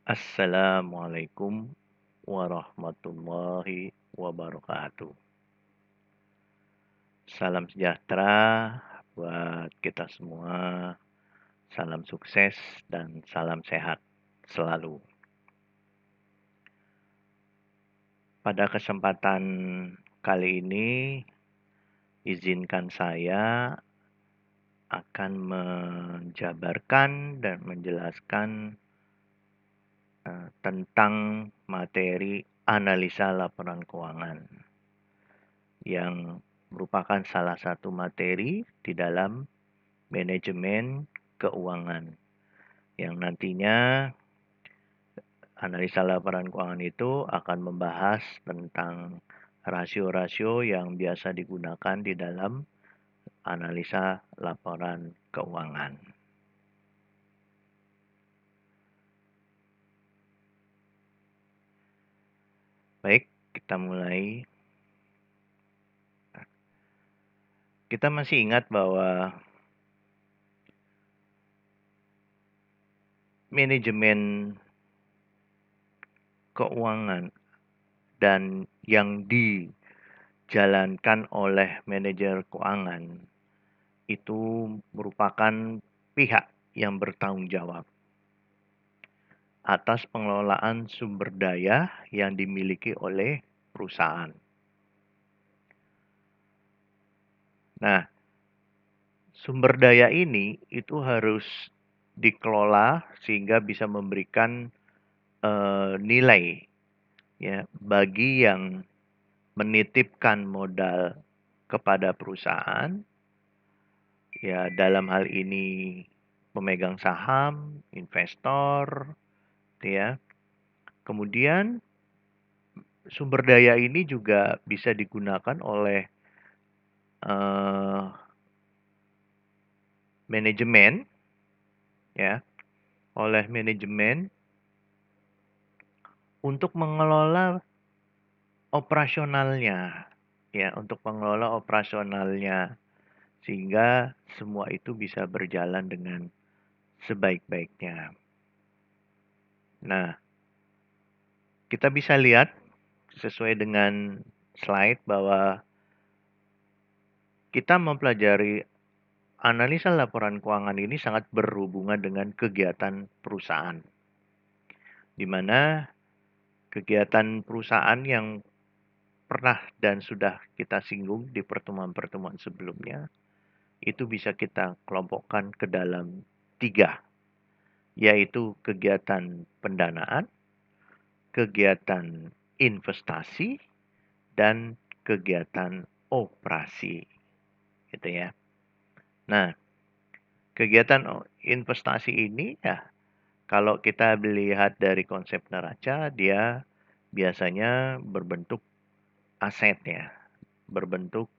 Assalamualaikum warahmatullahi wabarakatuh. Salam sejahtera buat kita semua. Salam sukses dan salam sehat selalu. Pada kesempatan kali ini, izinkan saya akan menjabarkan dan menjelaskan tentang materi analisa laporan keuangan yang merupakan salah satu materi di dalam manajemen keuangan yang nantinya analisa laporan keuangan itu akan membahas tentang rasio-rasio yang biasa digunakan di dalam analisa laporan keuangan. Baik, kita mulai. Kita masih ingat bahwa manajemen keuangan dan yang dijalankan oleh manajer keuangan itu merupakan pihak yang bertanggung jawab atas pengelolaan sumber daya yang dimiliki oleh perusahaan. Nah, sumber daya ini itu harus dikelola sehingga bisa memberikan nilai ya bagi yang menitipkan modal kepada perusahaan, ya dalam hal ini pemegang saham, investor, ya. Kemudian sumber daya ini juga bisa digunakan oleh eh, manajemen, ya, oleh manajemen untuk mengelola operasionalnya, ya, untuk mengelola operasionalnya sehingga semua itu bisa berjalan dengan sebaik-baiknya. Nah, kita bisa lihat sesuai dengan slide bahwa kita mempelajari analisa laporan keuangan ini sangat berhubungan dengan kegiatan perusahaan, di mana kegiatan perusahaan yang pernah dan sudah kita singgung di pertemuan-pertemuan sebelumnya, itu bisa kita kelompokkan ke dalam 3, yaitu kegiatan pendanaan, kegiatan investasi, dan kegiatan operasi. Gitu ya. Nah, kegiatan investasi ini ya kalau kita melihat dari konsep neraca, dia biasanya berbentuk aset ya, berbentuk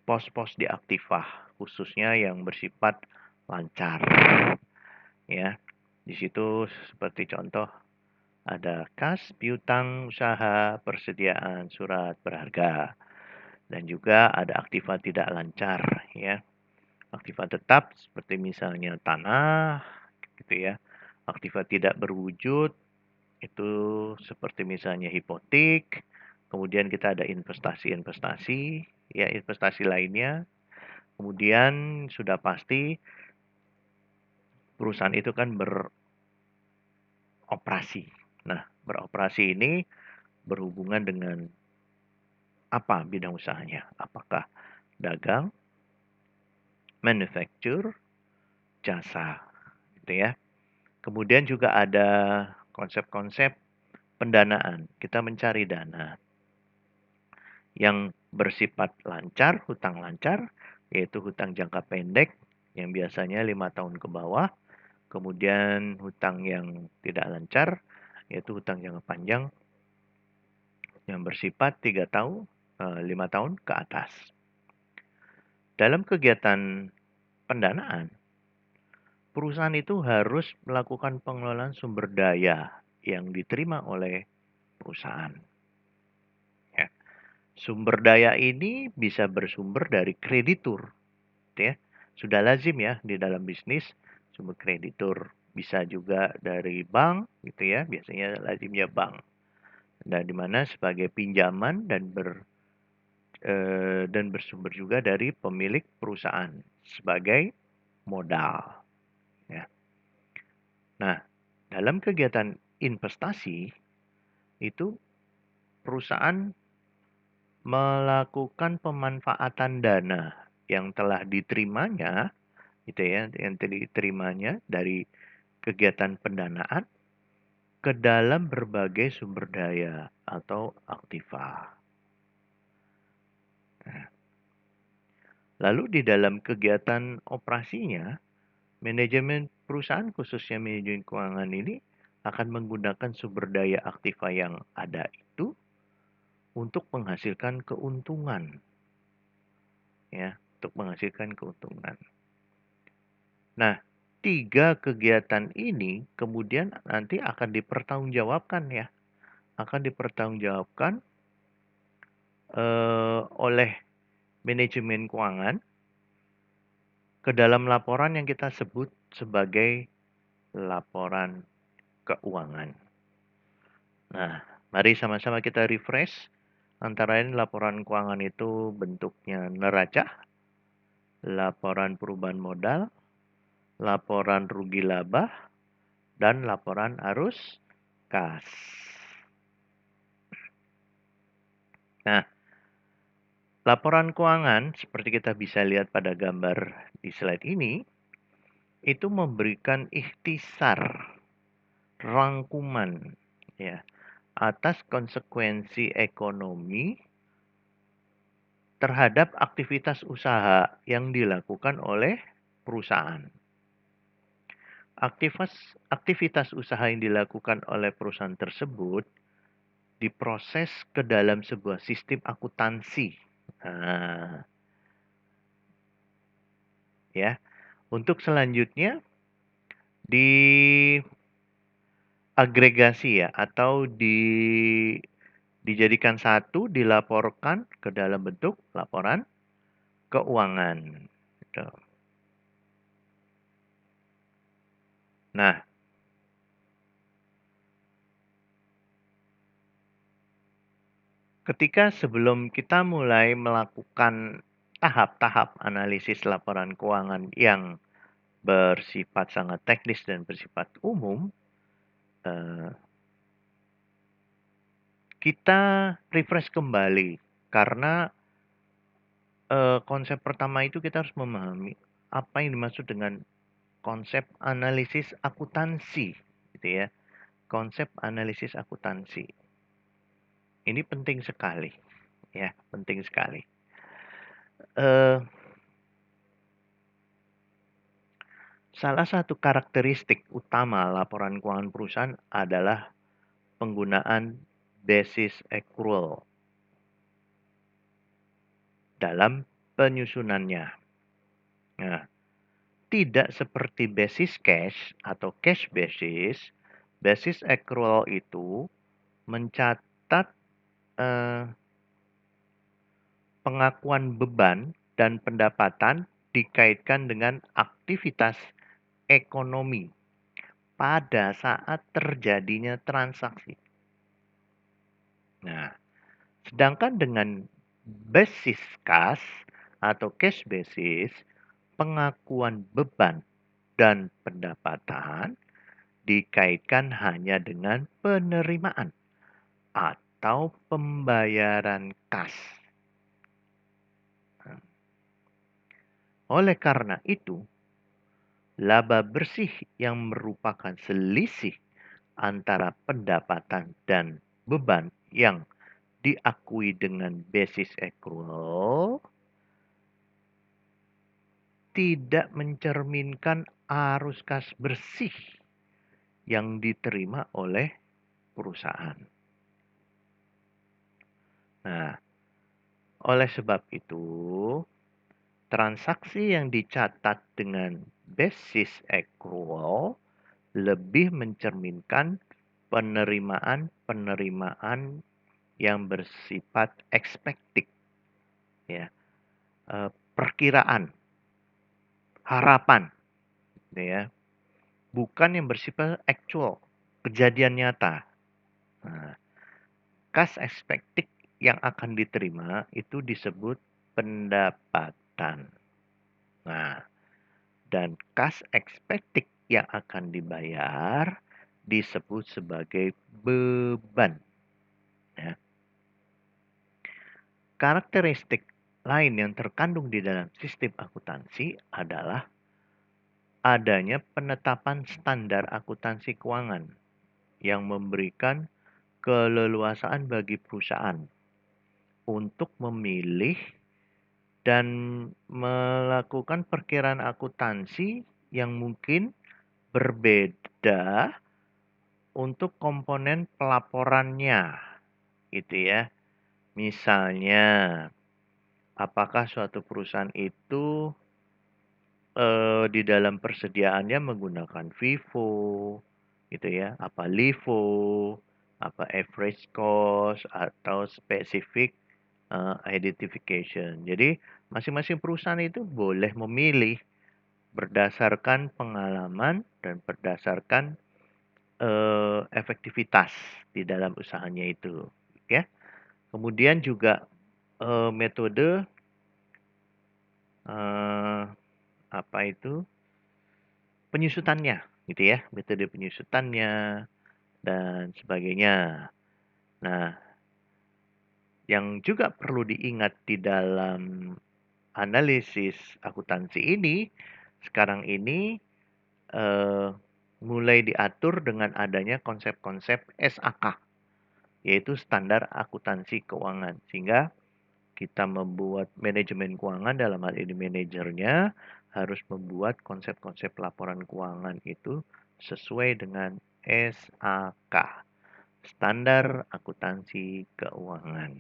pos-pos di aktiva, khususnya yang bersifat lancar. Ya, di situ seperti contoh ada kas, piutang, usaha, persediaan surat berharga, dan juga ada aktiva tidak lancar ya. Aktiva tetap seperti misalnya tanah, gitu ya. Aktiva tidak berwujud itu seperti misalnya hipotek. Kemudian kita ada investasi-investasi, ya investasi lainnya. Kemudian sudah pasti perusahaan itu kan beroperasi. Nah, beroperasi ini berhubungan dengan apa bidang usahanya? Apakah dagang, manufacture, jasa, gitu ya. Kemudian juga ada konsep-konsep pendanaan. Kita mencari dana yang bersifat lancar, hutang lancar, yaitu hutang jangka pendek yang biasanya 5 tahun ke bawah. Kemudian hutang yang tidak lancar, yaitu hutang jangka panjang yang bersifat 3 tahun, 5 tahun ke atas. Dalam kegiatan pendanaan, perusahaan itu harus melakukan pengelolaan sumber daya yang diterima oleh perusahaan. Ya. Sumber daya ini bisa bersumber dari kreditur, ya. Sudah lazim ya di dalam bisnis sumber kreditur. bisa juga dari bank gitu ya, biasanya lazimnya bank. Nah, di mana sebagai pinjaman dan bersumber juga dari pemilik perusahaan sebagai modal, ya. Nah, dalam kegiatan investasi itu perusahaan melakukan pemanfaatan dana yang telah diterimanya gitu ya, yang diterimanya dari kegiatan pendanaan ke dalam berbagai sumber daya atau aktiva. Nah, lalu di dalam kegiatan operasinya, manajemen perusahaan khususnya manajemen keuangan ini akan menggunakan sumber daya aktiva yang ada itu untuk menghasilkan keuntungan, ya, untuk menghasilkan keuntungan. Nah, tiga kegiatan ini kemudian nanti akan dipertanggungjawabkan ya, akan dipertanggungjawabkan oleh manajemen keuangan ke dalam laporan yang kita sebut sebagai laporan keuangan. Nah, mari sama-sama kita refresh. Antara lain laporan keuangan itu bentuknya neraca, laporan perubahan modal, laporan rugi laba, dan laporan arus kas. Nah, laporan keuangan seperti kita bisa lihat pada gambar di slide ini, itu memberikan ikhtisar, rangkuman ya, atas konsekuensi ekonomi terhadap aktivitas usaha yang dilakukan oleh perusahaan. Aktivitas usaha yang dilakukan oleh perusahaan tersebut diproses ke dalam sebuah sistem akuntansi. Nah, ya. Untuk selanjutnya diagregasi ya atau dijadikan satu, dilaporkan ke dalam bentuk laporan keuangan. Gitu. Nah, ketika sebelum kita mulai melakukan tahap-tahap analisis laporan keuangan yang bersifat sangat teknis dan bersifat umum, eh, kita refresh kembali karena konsep pertama itu kita harus memahami apa yang dimaksud dengan konsep analisis akuntansi, gitu ya. Konsep analisis akuntansi. Ini penting sekali, ya, penting sekali. Eh, Salah satu karakteristik utama laporan keuangan perusahaan adalah penggunaan basis accrual dalam penyusunannya. Nah, tidak seperti basis cash atau cash basis accrual itu mencatat eh, pengakuan beban dan pendapatan dikaitkan dengan aktivitas ekonomi pada saat terjadinya transaksi. Nah, sedangkan dengan basis kas atau cash basis, pengakuan beban dan pendapatan dikaitkan hanya dengan penerimaan atau pembayaran kas. Oleh karena itu, laba bersih yang merupakan selisih antara pendapatan dan beban yang diakui dengan basis accrual tidak mencerminkan arus kas bersih yang diterima oleh perusahaan. Nah, oleh sebab itu, transaksi yang dicatat dengan basis accrual lebih mencerminkan penerimaan-penerimaan yang bersifat expected, ya, perkiraan, harapan, ya, bukan yang bersifat actual, kejadian nyata. Nah, kas ekspektik yang akan diterima itu disebut pendapatan. Nah, dan kas ekspektik yang akan dibayar disebut sebagai beban. Ya. Karakteristik lain yang terkandung di dalam sistem akuntansi adalah adanya penetapan standar akuntansi keuangan yang memberikan keleluasaan bagi perusahaan untuk memilih dan melakukan perkiraan akuntansi yang mungkin berbeda untuk komponen pelaporannya, gitu ya. Misalnya, apakah suatu perusahaan itu di dalam persediaannya menggunakan FIFO, gitu ya, apa LIFO, apa average cost, atau specific identification. Jadi, masing-masing perusahaan itu boleh memilih berdasarkan pengalaman dan berdasarkan efektivitas di dalam usahanya itu, ya. Kemudian juga metode eh, apa itu penyusutannya, gitu ya, metode penyusutannya dan sebagainya. Nah, yang juga perlu diingat di dalam analisis akuntansi ini sekarang ini eh, mulai diatur dengan adanya konsep-konsep SAK, yaitu standar akuntansi keuangan. Sehingga kita membuat manajemen keuangan dalam hal ini manajernya harus membuat konsep-konsep laporan keuangan itu sesuai dengan SAK, standar akuntansi keuangan.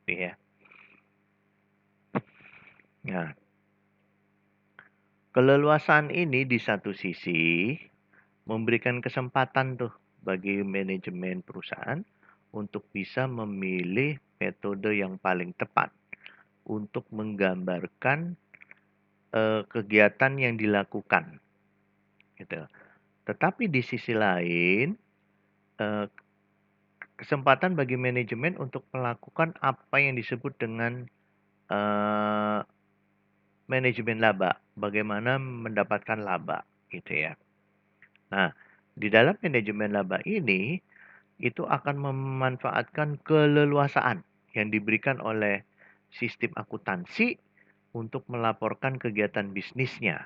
Ya. Nah, keleluasaan ini di satu sisi memberikan kesempatan tuh bagi manajemen perusahaan untuk bisa memilih metode yang paling tepat untuk menggambarkan kegiatan yang dilakukan, gitu. Tetapi di sisi lain, eee, kesempatan bagi manajemen untuk melakukan apa yang disebut dengan, eee, manajemen laba, bagaimana mendapatkan laba, gitu ya. Nah, di dalam manajemen laba ini, itu akan memanfaatkan keleluasaan yang diberikan oleh sistem akuntansi untuk melaporkan kegiatan bisnisnya.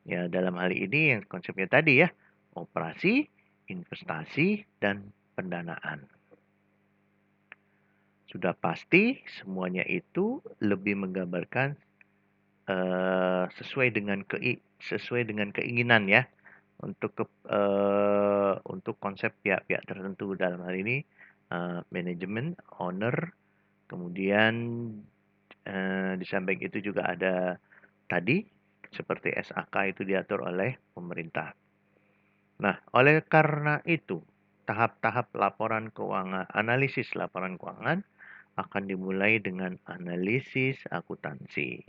Ya, dalam hal ini yang konsepnya tadi ya, operasi, investasi, dan pendanaan. Sudah pasti semuanya itu lebih menggambarkan sesuai dengan keinginan ya untuk konsep pihak-pihak tertentu dalam hal ini manajemen, owner, kemudian di samping itu juga ada tadi seperti SAK itu diatur oleh pemerintah. Nah, oleh karena itu, tahap-tahap laporan keuangan, analisis laporan keuangan akan dimulai dengan analisis akuntansi.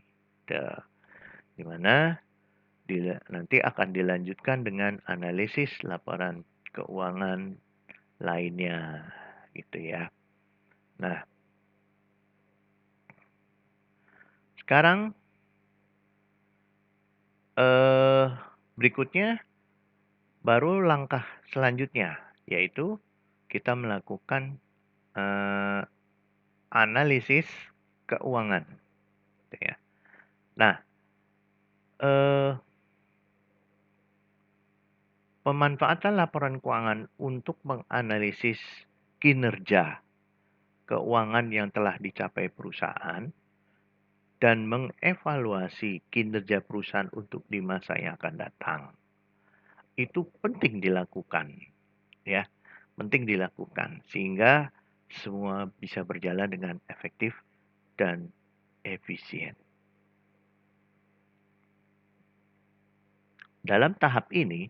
Di mana nanti akan dilanjutkan dengan analisis laporan keuangan lainnya, gitu ya. Nah, sekarang berikutnya baru langkah selanjutnya, yaitu kita melakukan eh, analisis keuangan, gitu ya. Nah, eh, pemanfaatan laporan keuangan untuk menganalisis kinerja keuangan yang telah dicapai perusahaan dan mengevaluasi kinerja perusahaan untuk di masa yang akan datang. Itu penting dilakukan, ya. Penting dilakukan sehingga semua bisa berjalan dengan efektif dan efisien. Dalam tahap ini,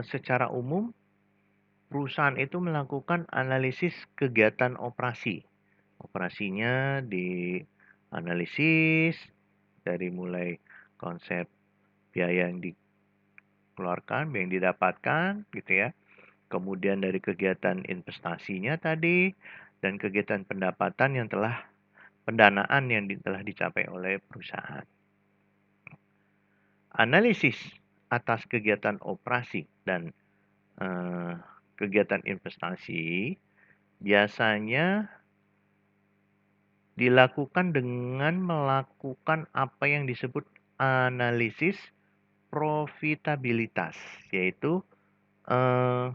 secara umum perusahaan itu melakukan analisis kegiatan operasi. Operasinya dianalisis dari mulai konsep biaya yang dikeluarkan, yang didapatkan, gitu ya. Kemudian dari kegiatan investasinya tadi, dan kegiatan pendapatan yang pendanaan yang telah dicapai oleh perusahaan. Analisis atas kegiatan operasi dan eh, kegiatan investasi biasanya dilakukan dengan melakukan apa yang disebut analisis profitabilitas, yaitu eh,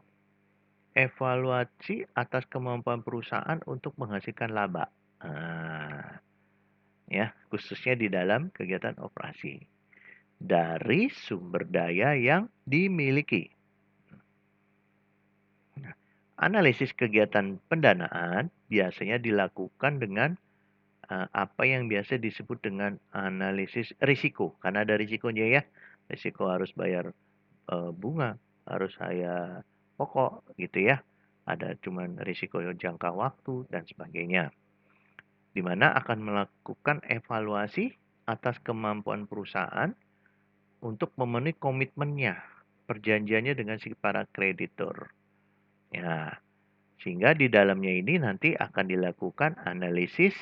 evaluasi atas kemampuan perusahaan untuk menghasilkan laba. Nah, ya, khususnya di dalam kegiatan operasi dari sumber daya yang dimiliki. Nah, analisis kegiatan pendanaan biasanya dilakukan dengan apa yang biasa disebut dengan analisis risiko, karena ada risikonya ya. Risiko harus bayar bunga, harus saya pokok gitu ya. Ada cuman risiko jangka waktu dan sebagainya. Di mana akan melakukan evaluasi atas kemampuan perusahaan untuk memenuhi komitmennya, perjanjiannya dengan si para kreditur. Ya, sehingga di dalamnya ini nanti akan dilakukan analisis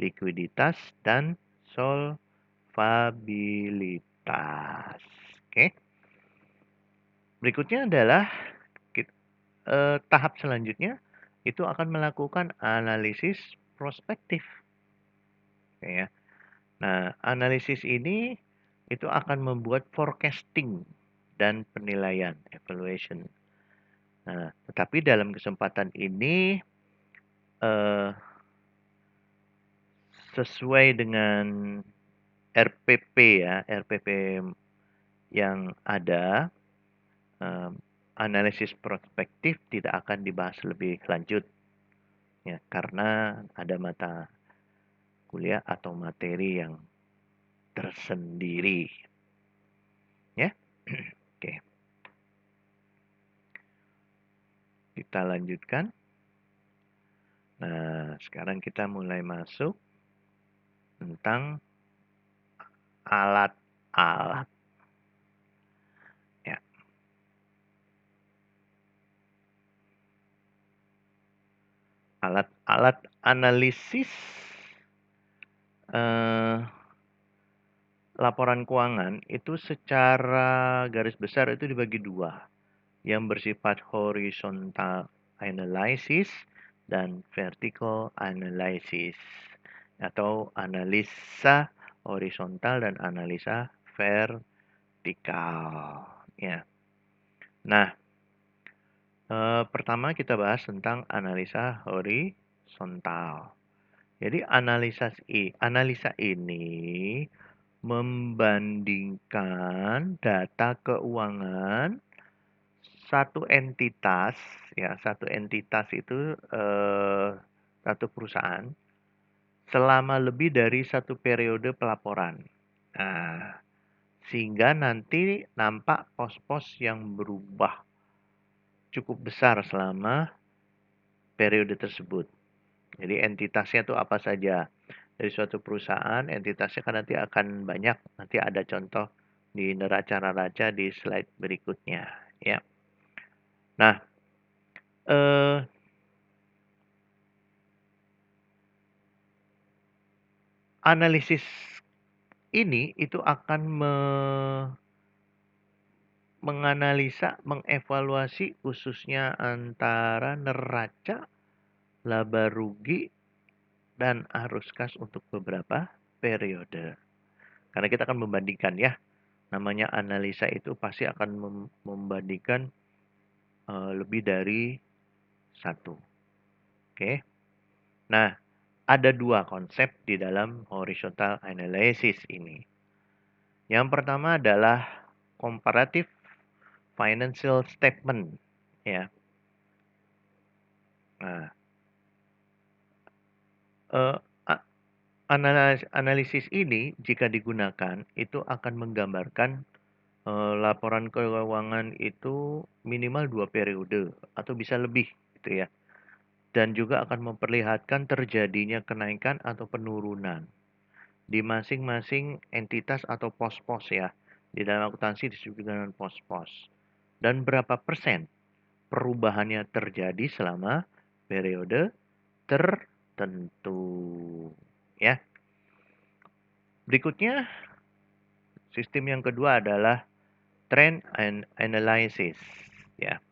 likuiditas dan solvabilitas. Oke. Berikutnya adalah tahap selanjutnya itu akan melakukan analisis prospektif. Ya. Nah, analisis ini itu akan membuat forecasting dan penilaian, evaluation. Nah, tetapi dalam kesempatan ini eh, sesuai dengan RPP ya, RPP yang ada, analisis prospektif tidak akan dibahas lebih lanjut ya, karena ada mata kuliah atau materi yang tersendiri ya. Oke, kita lanjutkan. Nah, sekarang kita mulai masuk tentang alat-alat ya. Alat-alat analisis eh, laporan keuangan itu secara garis besar itu dibagi dua, yang bersifat horizontal analysis dan vertical analysis, atau analisa horizontal dan analisa vertikal ya. Nah, pertama kita bahas tentang analisa horizontal. Jadi analisa ini membandingkan data keuangan satu entitas, ya, satu entitas itu satu perusahaan selama lebih dari satu periode pelaporan. Nah, sehingga nanti nampak pos-pos yang berubah cukup besar selama periode tersebut. Jadi entitasnya itu apa saja dari suatu perusahaan, entitasnya kan nanti akan banyak. Nanti ada contoh di neraca di slide berikutnya, ya. Nah, eh, analisis ini itu akan menganalisa, mengevaluasi khususnya antara neraca, laba rugi, dan arus kas untuk beberapa periode. Karena kita akan membandingkan ya, namanya analisa itu pasti akan membandingkan lebih dari satu. Oke. Nah, ada dua konsep di dalam horizontal analysis ini. Yang pertama adalah comparative financial statement ya. Nah, eh, analisis ini jika digunakan itu akan menggambarkan laporan keuangan itu minimal 2 periode atau bisa lebih gitu ya. Dan juga akan memperlihatkan terjadinya kenaikan atau penurunan di masing-masing entitas atau pos-pos ya. Di dalam akuntansi disebut dengan pos-pos. Dan berapa persen perubahannya terjadi selama periode tertentu. Ya. Berikutnya, sistem yang kedua adalah trend and analysis. Ya.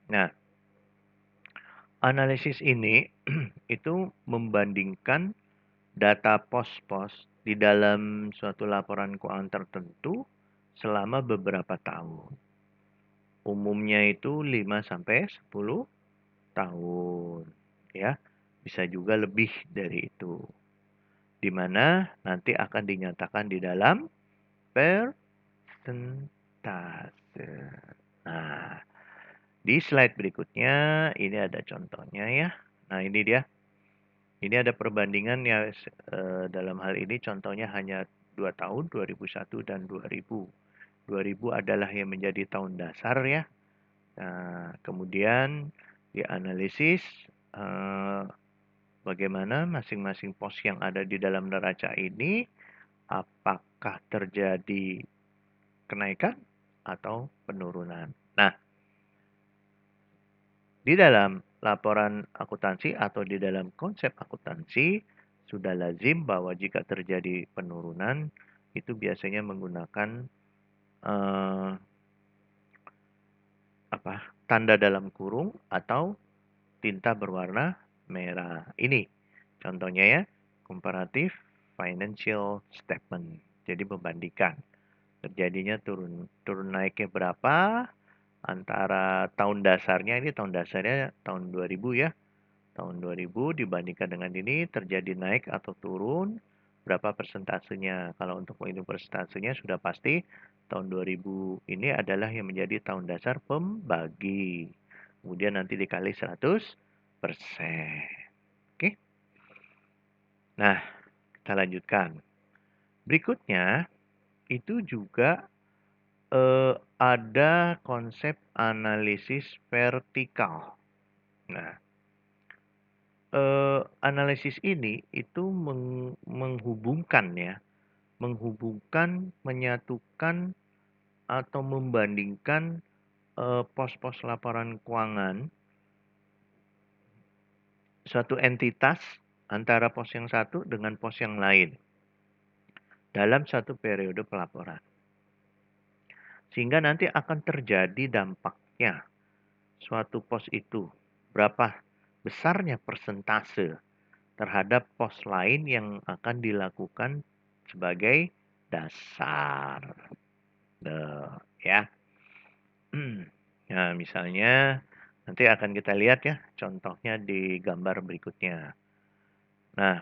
Nah, analisis ini itu membandingkan data pos-pos di dalam suatu laporan keuangan tertentu selama beberapa tahun. Umumnya itu 5 sampai 10 tahun, ya. Bisa juga lebih dari itu. Di mana nanti akan dinyatakan di dalam persentase. Nah, di slide berikutnya ini ada contohnya ya. Nah, ini dia. Ini ada perbandingan ya, dalam hal ini contohnya hanya 2 tahun, 2001 dan 2000. 2000 adalah yang menjadi tahun dasar ya. Nah, kemudian dianalisis bagaimana masing-masing pos yang ada di dalam neraca ini, apakah terjadi kenaikan atau penurunan. Nah, di dalam laporan akuntansi atau di dalam konsep akuntansi, sudah lazim bahwa jika terjadi penurunan, itu biasanya menggunakan eh, tanda dalam kurung atau tinta berwarna merah. Ini contohnya ya, comparative financial statement. Jadi membandingkan terjadinya turun naiknya berapa antara tahun dasarnya, ini tahun dasarnya tahun 2000 ya. Tahun 2000 dibandingkan dengan ini terjadi naik atau turun berapa persentasenya. Kalau untuk ini persentasenya sudah pasti tahun 2000 ini adalah yang menjadi tahun dasar pembagi. Kemudian nanti dikali 100%. Oke. Nah, kita lanjutkan. Berikutnya itu juga ada konsep analisis vertikal. Nah, analisis ini itu menghubungkan ya, menyatukan atau membandingkan pos-pos laporan keuangan suatu entitas antara pos yang satu dengan pos yang lain dalam satu periode pelaporan. Sehingga nanti akan terjadi dampaknya suatu pos itu, berapa besarnya persentase terhadap pos lain yang akan dilakukan sebagai dasar. Ya. Nah, misalnya nanti akan kita lihat ya contohnya di gambar berikutnya. Nah,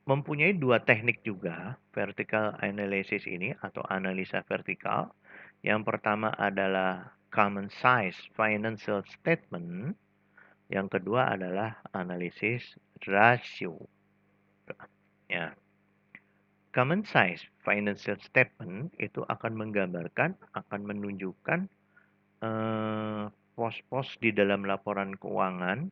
mempunyai dua teknik juga vertical analysis ini atau analisa vertikal. Yang pertama adalah common size financial statement. Yang kedua adalah analisis rasio. Ya. Common size financial statement itu akan menggambarkan, akan menunjukkan pos-pos di dalam laporan keuangan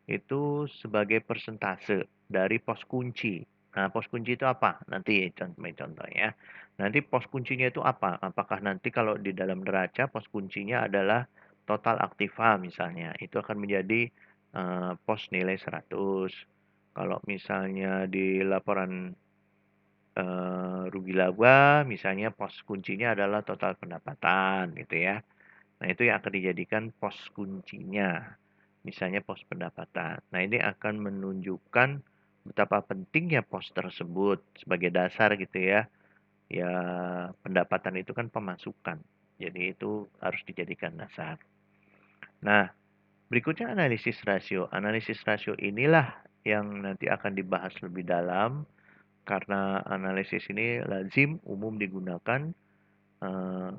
itu sebagai persentase dari pos kunci. Nah, pos kunci itu apa? Nanti contohnya. Nanti pos kuncinya itu apa? Apakah nanti kalau di dalam neraca pos kuncinya adalah total aktiva misalnya. Itu akan menjadi pos nilai 100. Kalau misalnya di laporan rugi laba misalnya pos kuncinya adalah total pendapatan gitu ya. Nah, itu yang akan dijadikan pos kuncinya. Misalnya pos pendapatan. Nah, ini akan menunjukkan betapa pentingnya pos tersebut sebagai dasar gitu ya. Ya, pendapatan itu kan pemasukan. Jadi itu harus dijadikan dasar. Nah, berikutnya analisis rasio. Analisis rasio inilah yang nanti akan dibahas lebih dalam karena analisis ini lazim umum digunakan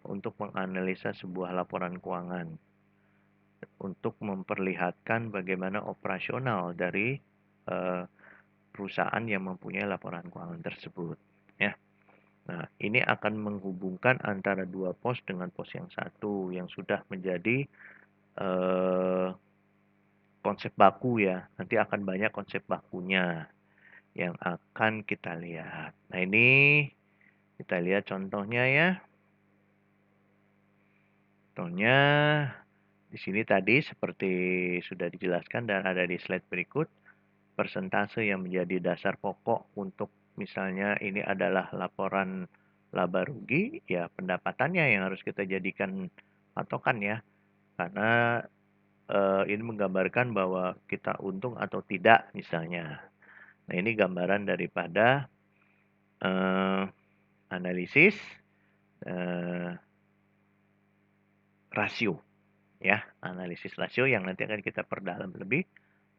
untuk menganalisa sebuah laporan keuangan untuk memperlihatkan bagaimana operasional dari perusahaan yang mempunyai laporan keuangan tersebut. Ya. Nah, ini akan menghubungkan antara dua pos dengan pos yang satu yang sudah menjadi konsep baku ya. Nanti akan banyak konsep bakunya. yang akan kita lihat. Nah, ini kita lihat contohnya ya. Contohnya di sini tadi seperti sudah dijelaskan dan ada di slide berikut, persentase yang menjadi dasar pokok untuk misalnya ini adalah laporan laba rugi, ya pendapatannya yang harus kita jadikan patokan ya. Karena ini menggambarkan bahwa kita untung atau tidak misalnya. Nah, ini gambaran daripada eh, analisis eh, rasio ya, analisis rasio yang nanti akan kita perdalam lebih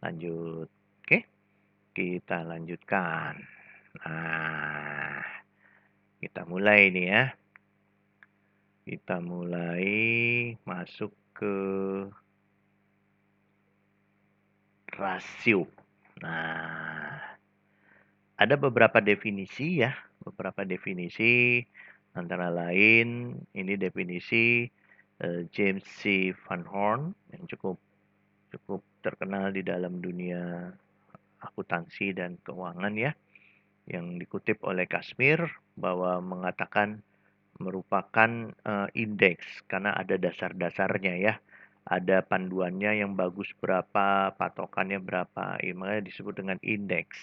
lanjut. Oke, kita lanjutkan. Nah, kita mulai nih ya. Kita mulai masuk ke rasio. Nah, ada beberapa definisi ya, beberapa definisi antara lain ini definisi James C. Van Horn yang cukup cukup terkenal di dalam dunia akuntansi dan keuangan ya, yang dikutip oleh Kashmir bahwa mengatakan merupakan indeks karena ada dasar-dasarnya ya. Ada panduannya yang bagus berapa, patokannya berapa, ya, makanya disebut dengan indeks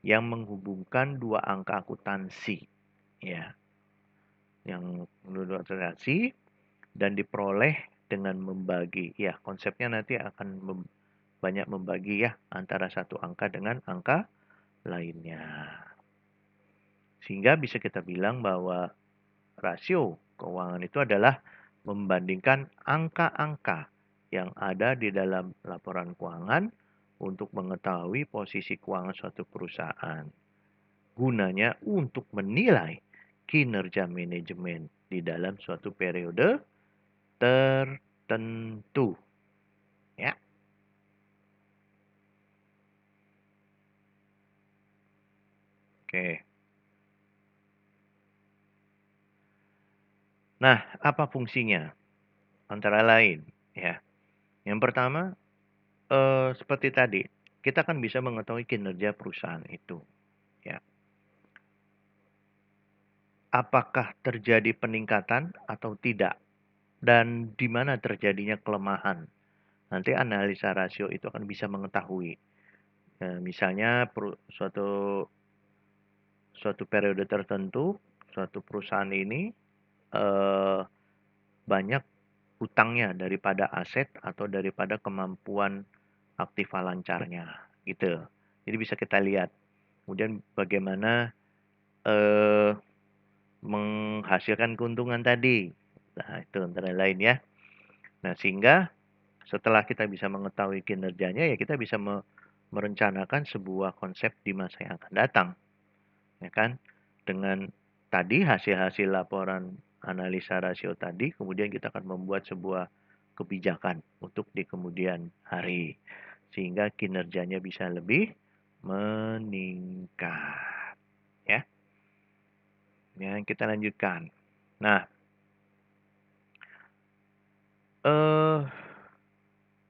yang menghubungkan dua angka akuntansi ya, yang dua akuntansi dan diperoleh dengan membagi ya, konsepnya nanti akan banyak membagi ya antara satu angka dengan angka lainnya. Sehingga bisa kita bilang bahwa rasio keuangan itu adalah membandingkan angka-angka yang ada di dalam laporan keuangan untuk mengetahui posisi keuangan suatu perusahaan. Gunanya untuk menilai kinerja manajemen di dalam suatu periode tertentu. Ya. Oke. Nah, apa fungsinya? Antara lain, ya. Yang pertama, seperti tadi, kita kan bisa mengetahui kinerja perusahaan itu, ya. Apakah terjadi peningkatan atau tidak, dan di mana terjadinya kelemahan. Nanti analisa rasio itu akan bisa mengetahui. Misalnya suatu suatu periode tertentu, suatu perusahaan ini eh, banyak hutangnya daripada aset atau daripada kemampuan aktiva lancarnya, gitu. Jadi bisa kita lihat. Kemudian bagaimana eh, menghasilkan keuntungan tadi. Nah, itu antara lain ya. Nah, sehingga setelah kita bisa mengetahui kinerjanya, ya kita bisa merencanakan sebuah konsep di masa yang akan datang. Ya kan? Dengan tadi hasil-hasil laporan analisa rasio tadi, kemudian kita akan membuat sebuah kebijakan untuk di kemudian hari. Sehingga kinerjanya bisa lebih meningkat. Ya, ya kita lanjutkan. Nah, eh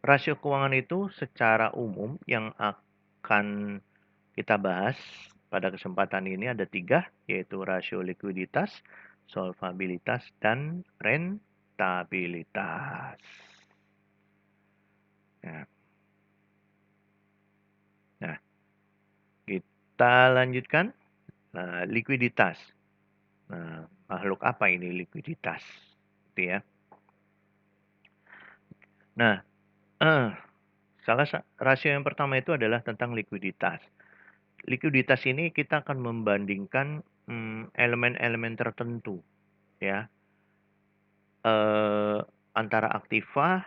rasio keuangan itu secara umum yang akan kita bahas pada kesempatan ini ada 3, yaitu rasio likuiditas, solvabilitas, dan rentabilitas. Nah, nah, kita lanjutkan. Nah, likuiditas. Nah, makhluk apa ini likuiditas? Gitu ya. Nah, rasio yang pertama itu adalah tentang likuiditas. Likuiditas ini kita akan membandingkan elemen-elemen tertentu ya, antara aktiva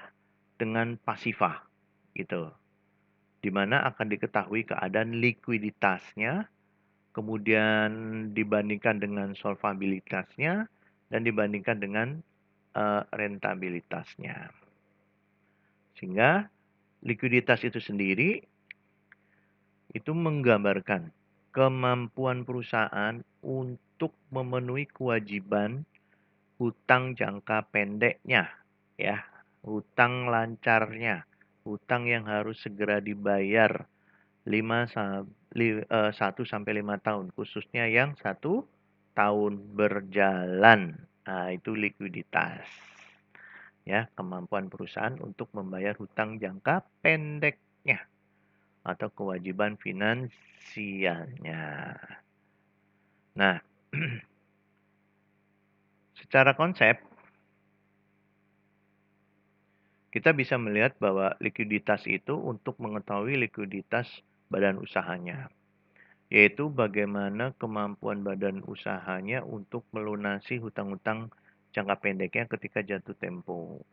dengan pasiva gitu. Di mana akan diketahui keadaan likuiditasnya, kemudian dibandingkan dengan solvabilitasnya dan dibandingkan dengan rentabilitasnya. Sehingga likuiditas itu sendiri itu menggambarkan kemampuan perusahaan untuk memenuhi kewajiban hutang jangka pendeknya, ya, hutang lancarnya, hutang yang harus segera dibayar 1 sampai 5 tahun, khususnya yang 1 tahun berjalan. Nah, itu likuiditas. Ya, kemampuan perusahaan untuk membayar hutang jangka pendeknya atau kewajiban finansialnya. Nah, secara konsep kita bisa melihat bahwa likuiditas itu untuk mengetahui likuiditas badan usahanya, yaitu bagaimana kemampuan badan usahanya untuk melunasi hutang-hutang jangka pendeknya ketika jatuh tempo.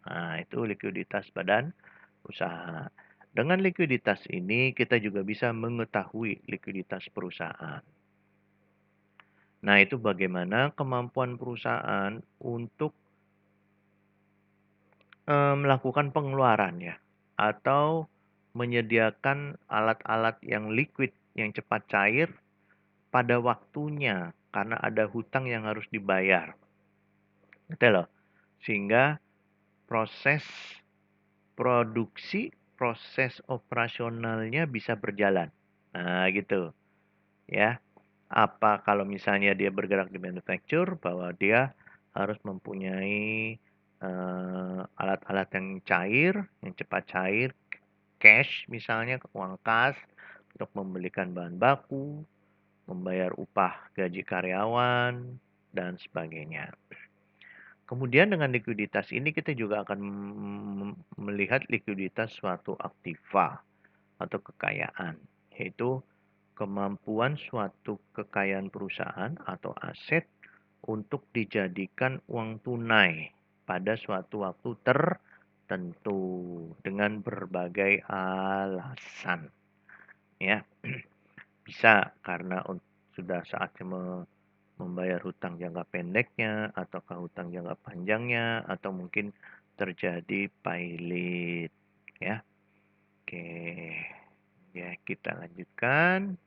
Nah, itu likuiditas badan usaha. Dengan likuiditas ini kita juga bisa mengetahui likuiditas perusahaan. Nah, itu bagaimana kemampuan perusahaan untuk melakukan pengeluaran ya, atau menyediakan alat-alat yang liquid, yang cepat cair pada waktunya, karena ada hutang yang harus dibayar. Gitu loh. Sehingga proses produksi, proses operasionalnya bisa berjalan. Nah, gitu ya. Apa kalau misalnya dia bergerak di manufacture, bahwa dia harus mempunyai alat-alat yang cair, yang cepat cair, cash misalnya, uang kas, untuk membelikan bahan baku, membayar upah gaji karyawan, dan sebagainya. Kemudian dengan likuiditas ini kita juga akan melihat likuiditas suatu aktiva atau kekayaan, yaitu kemampuan suatu kekayaan perusahaan atau aset untuk dijadikan uang tunai pada suatu waktu tertentu dengan berbagai alasan. Ya, bisa karena sudah saatnya membayar hutang jangka pendeknya, ataukah hutang jangka panjangnya, atau mungkin terjadi pailit. Ya, oke. Ya, kita lanjutkan.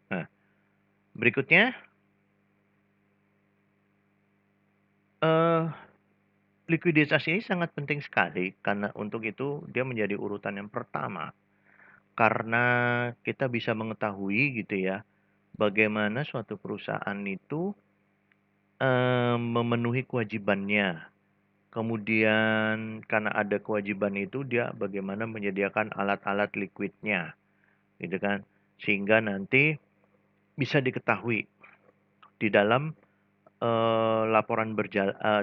Nah, berikutnya, eh, likuiditas ini sangat penting sekali karena untuk itu dia menjadi urutan yang pertama. Karena kita bisa mengetahui gitu ya, bagaimana suatu perusahaan itu memenuhi kewajibannya. Kemudian karena ada kewajiban itu dia bagaimana menyediakan alat-alat liquidnya, gitu kan. Sehingga nanti bisa diketahui di dalam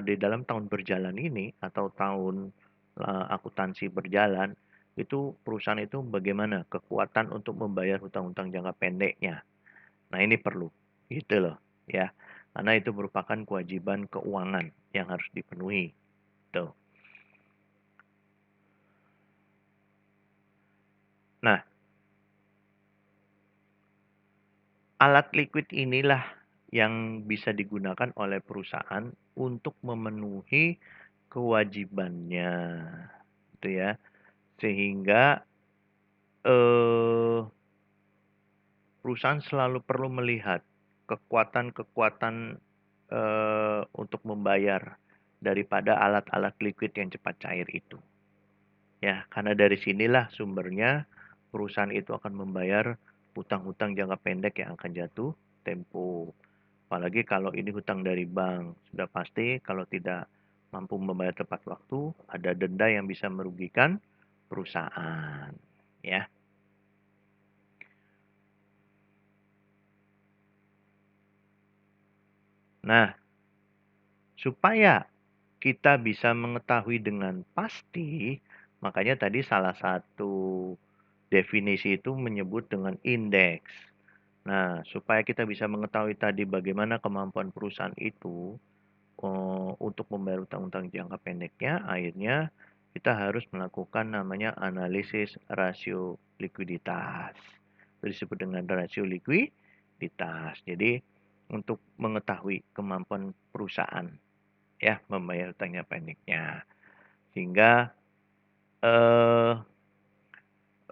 di dalam tahun berjalan ini atau tahun akuntansi berjalan, itu perusahaan itu bagaimana kekuatan untuk membayar hutang-hutang jangka pendeknya. Nah, ini perlu, gitu loh, ya. Karena itu merupakan kewajiban keuangan yang harus dipenuhi. Tuh. Nah, alat liquid inilah yang bisa digunakan oleh perusahaan untuk memenuhi kewajibannya, gitu ya. Sehingga eh, perusahaan selalu perlu melihat kekuatan-kekuatan untuk membayar daripada alat-alat liquid yang cepat cair itu. Ya, karena dari sinilah sumbernya perusahaan itu akan membayar hutang-hutang jangka pendek yang akan jatuh tempo. Apalagi kalau ini hutang dari bank, sudah pasti kalau tidak mampu membayar tepat waktu, ada denda yang bisa merugikan perusahaan. Ya. Nah, supaya kita bisa mengetahui dengan pasti, makanya tadi salah satu definisi itu menyebut dengan indeks. Nah, supaya kita bisa mengetahui tadi bagaimana kemampuan perusahaan itu untuk membayar utang-utang jangka pendeknya, akhirnya kita harus melakukan namanya analisis rasio likuiditas. Itu disebut dengan rasio likuiditas. Jadi, untuk mengetahui kemampuan perusahaan ya membayar utang jangka pendeknya. Sehingga eh,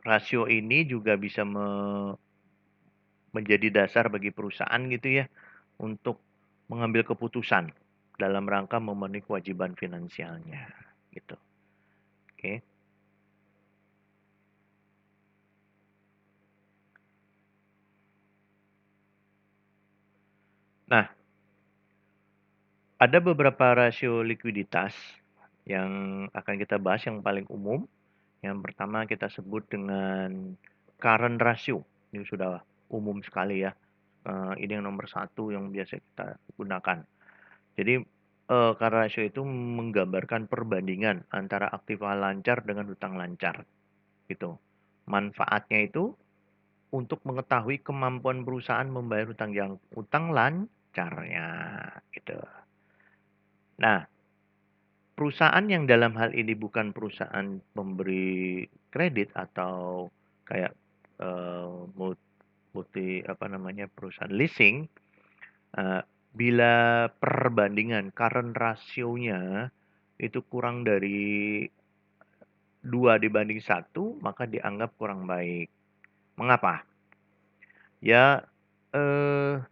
rasio ini juga bisa menjadi dasar bagi perusahaan gitu ya untuk mengambil keputusan dalam rangka memenuhi kewajiban finansialnya gitu. Oke. Nah, ada beberapa rasio likuiditas yang akan kita bahas yang paling umum. Yang pertama kita sebut dengan current ratio. Ini sudah umum sekali ya. Ini yang nomor satu yang biasa kita gunakan. Jadi current ratio itu menggambarkan perbandingan antara aktiva lancar dengan hutang lancar. Gitu. Manfaatnya itu untuk mengetahui kemampuan perusahaan membayar hutang lancarnya. Gitu. Nah, perusahaan yang dalam hal ini bukan perusahaan pemberi kredit atau kayak multi apa namanya perusahaan leasing, bila perbandingan current ratio-nya itu kurang dari 2:1, maka dianggap kurang baik. Mengapa? Ya, eh,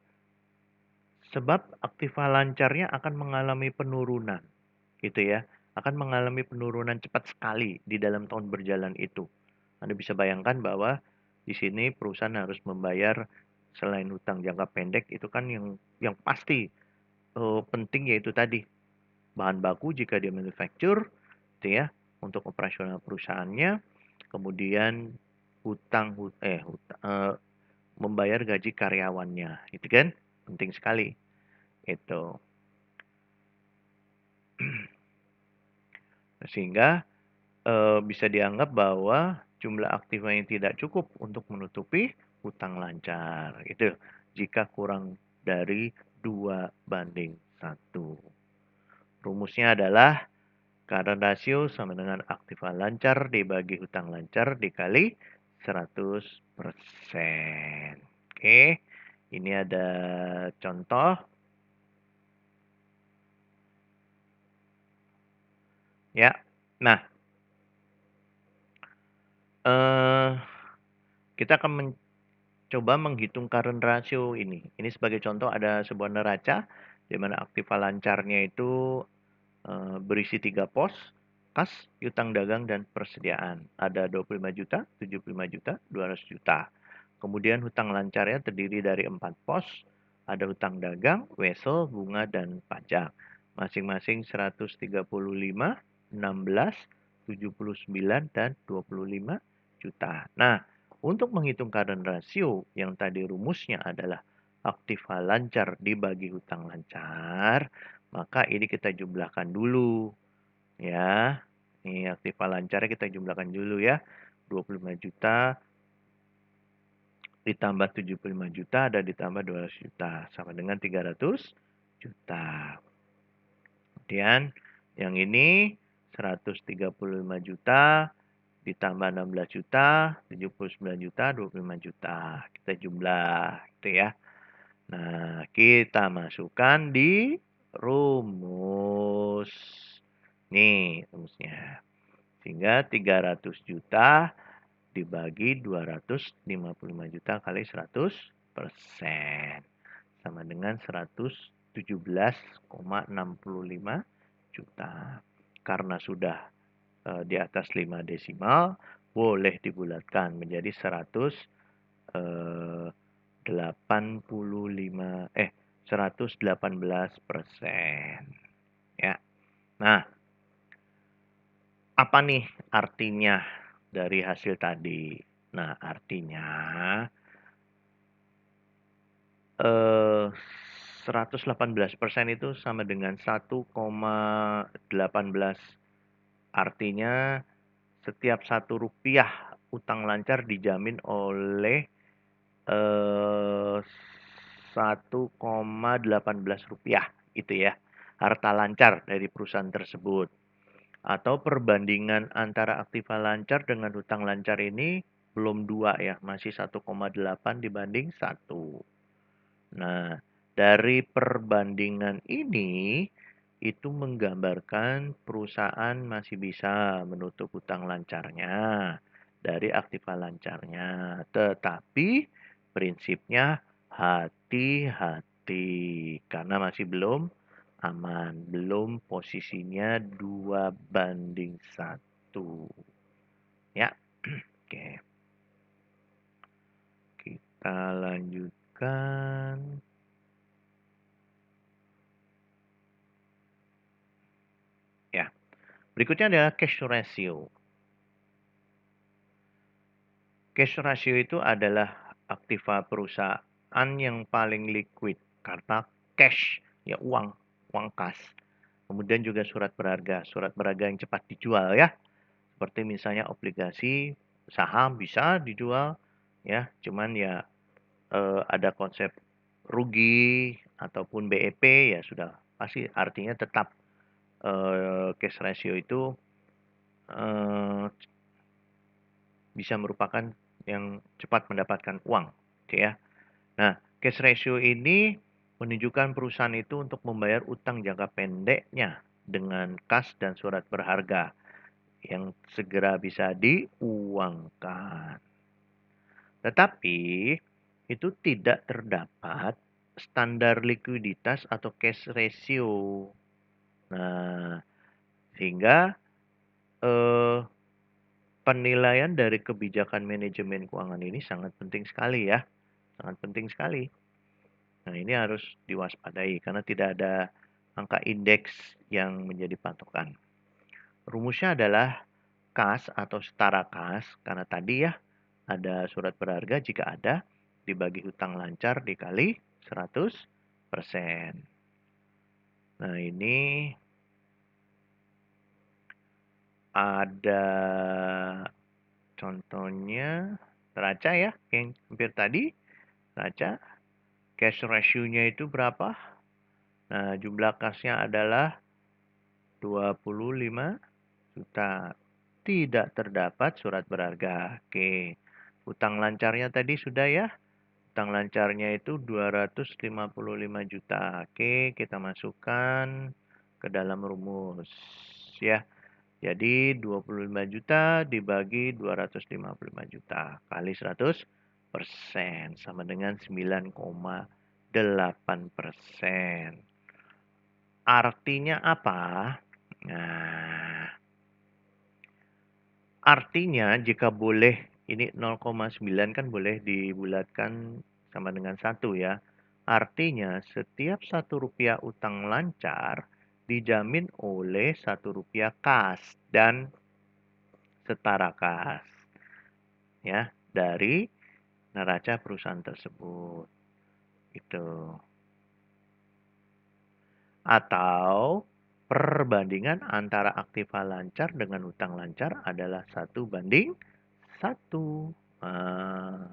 sebab aktiva lancarnya akan mengalami penurunan, gitu ya. Akan mengalami penurunan cepat sekali di dalam tahun berjalan itu. Anda bisa bayangkan bahwa di sini perusahaan harus membayar selain hutang jangka pendek itu kan yang pasti penting yaitu tadi bahan baku jika dia manufacture, gitu ya, untuk operasional perusahaannya, kemudian hutang, membayar gaji karyawannya, itu kan penting sekali itu. Sehingga bisa dianggap bahwa jumlah aktiva yang tidak cukup untuk menutupi hutang lancar. Itu jika kurang dari 2:1. Rumusnya adalah current ratio sama dengan aktiva lancar dibagi hutang lancar dikali 100%. Oke, ini ada contoh. Ya, nah, eh, kita akan mencoba menghitung current ratio ini. Ini sebagai contoh ada sebuah neraca di mana aktiva lancarnya itu berisi 3 pos, kas, piutang dagang, dan persediaan. Ada 25 juta, 75 juta, 200 juta. Kemudian hutang lancarnya terdiri dari 4 pos, ada hutang dagang, wesel, bunga, dan pajak. Masing-masing 135, 16, 79, dan 25 juta. Nah, untuk menghitung current ratio yang tadi rumusnya adalah aktiva lancar dibagi hutang lancar, maka ini kita jumlahkan dulu ya. Ini aktiva lancarnya kita jumlahkan dulu ya. 25 juta ditambah 75 juta dan ditambah 200 juta sama dengan 300 juta. Kemudian yang ini 135 juta ditambah 16 juta, 79 juta, 25 juta. Kita jumlah itu ya. Nah, kita masukkan di rumus. Nih rumusnya. Sehingga 300 juta dibagi 255 juta kali 100% sama dengan 117,65 juta. Karena sudah di atas 5 desimal, boleh dibulatkan menjadi 118%. Ya. Nah, apa nih artinya dari hasil tadi? Nah, artinya 118% itu sama dengan 1,18. Artinya setiap Rp1 utang lancar dijamin oleh 1,18 rupiah itu ya. Harta lancar dari perusahaan tersebut. Atau perbandingan antara aktiva lancar dengan hutang lancar ini belum 2 ya, masih 1,8 dibanding 1. Nah, dari perbandingan ini itu menggambarkan perusahaan masih bisa menutup hutang lancarnya dari aktiva lancarnya. Tetapi prinsipnya hati-hati karena masih belum aman, belum posisinya 2:1. Ya, oke. Kita lanjutkan. Berikutnya adalah cash ratio. Cash ratio itu adalah aktiva perusahaan yang paling liquid karena cash, ya uang kas. Kemudian juga surat berharga yang cepat dijual ya. Seperti misalnya obligasi, saham bisa dijual ya, cuman ya ada konsep rugi ataupun BEP ya sudah pasti artinya tetap cash ratio itu eh, bisa merupakan yang cepat mendapatkan uang, gitu ya. Nah, cash ratio ini menunjukkan perusahaan itu untuk membayar utang jangka pendeknya dengan kas dan surat berharga yang segera bisa diuangkan. Tetapi itu tidak terdapat standar likuiditas atau cash ratio. Nah, sehingga eh, penilaian dari kebijakan manajemen keuangan ini sangat penting sekali ya, sangat penting sekali. Nah, ini harus diwaspadai karena tidak ada angka indeks yang menjadi patokan. Rumusnya adalah kas atau setara kas, karena tadi ya ada surat berharga jika ada, dibagi hutang lancar dikali 100%. Nah, ini ada contohnya neraca ya, yang hampir tadi. Neraca, cash ratio-nya itu berapa? Nah, jumlah kasnya adalah 25 juta. Tidak terdapat surat berharga. Oke. Utang lancarnya tadi sudah ya. Utang lancarnya itu 255 juta. Oke, kita masukkan ke dalam rumus ya. Jadi 25 juta dibagi 255 juta kali 100% sama dengan 9,8%. Artinya apa? Nah, artinya jika boleh ini 0,9 kan boleh dibulatkan sama dengan 1 ya. Artinya setiap 1 rupiah utang lancar dijamin oleh 1 rupiah kas dan setara kas ya dari neraca perusahaan tersebut. Itu. Atau perbandingan antara aktiva lancar dengan utang lancar adalah 1:1. Nah,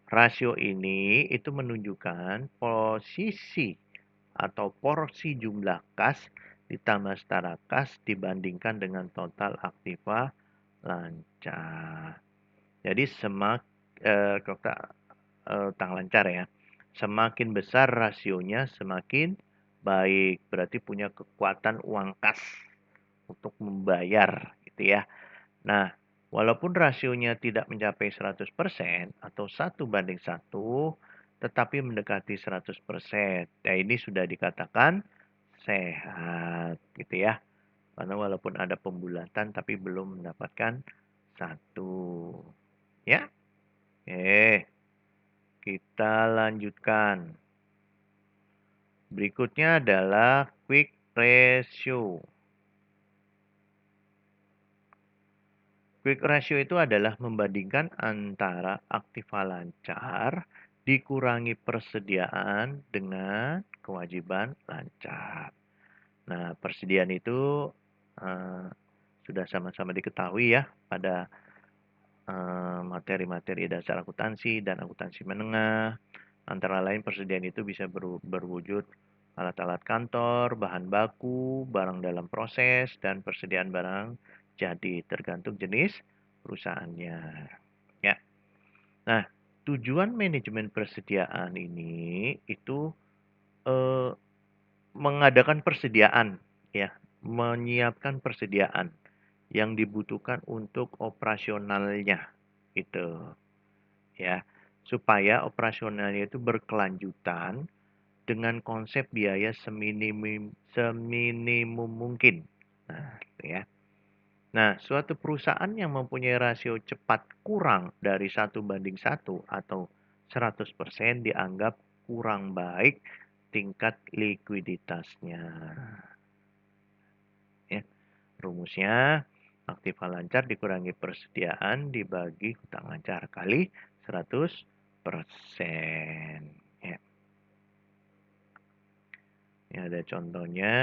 rasio ini itu menunjukkan posisi atau porsi jumlah kas ditambah setara kas dibandingkan dengan total aktiva lancar. Jadi utang lancar ya, semakin besar rasionya semakin baik. Berarti punya kekuatan uang kas untuk membayar gitu ya. Nah, walaupun rasionya tidak mencapai 100% atau 1:1, tetapi mendekati 100%. Nah, ini sudah dikatakan sehat gitu ya. Karena walaupun ada pembulatan tapi belum mendapatkan 1. Ya. Kita lanjutkan. Berikutnya adalah quick ratio. Quick ratio itu adalah membandingkan antara aktiva lancar dikurangi persediaan dengan kewajiban lancar. Nah, persediaan itu sudah sama-sama diketahui ya pada materi-materi dasar akuntansi dan akuntansi menengah. Antara lain persediaan itu bisa berwujud alat-alat kantor, bahan baku, barang dalam proses, dan persediaan barang jadi tergantung jenis perusahaannya. Ya. Nah, tujuan manajemen persediaan ini itu eh, mengadakan persediaan, ya, menyiapkan persediaan yang dibutuhkan untuk operasionalnya, gitu, ya, supaya operasionalnya itu berkelanjutan dengan konsep biaya seminimum mungkin. Nah, gitu ya. Nah, suatu perusahaan yang mempunyai rasio cepat kurang dari 1:1 atau 100% dianggap kurang baik tingkat likuiditasnya. Ya. Rumusnya, aktiva lancar dikurangi persediaan dibagi hutang lancar kali 100%. Ya. Ini ada contohnya.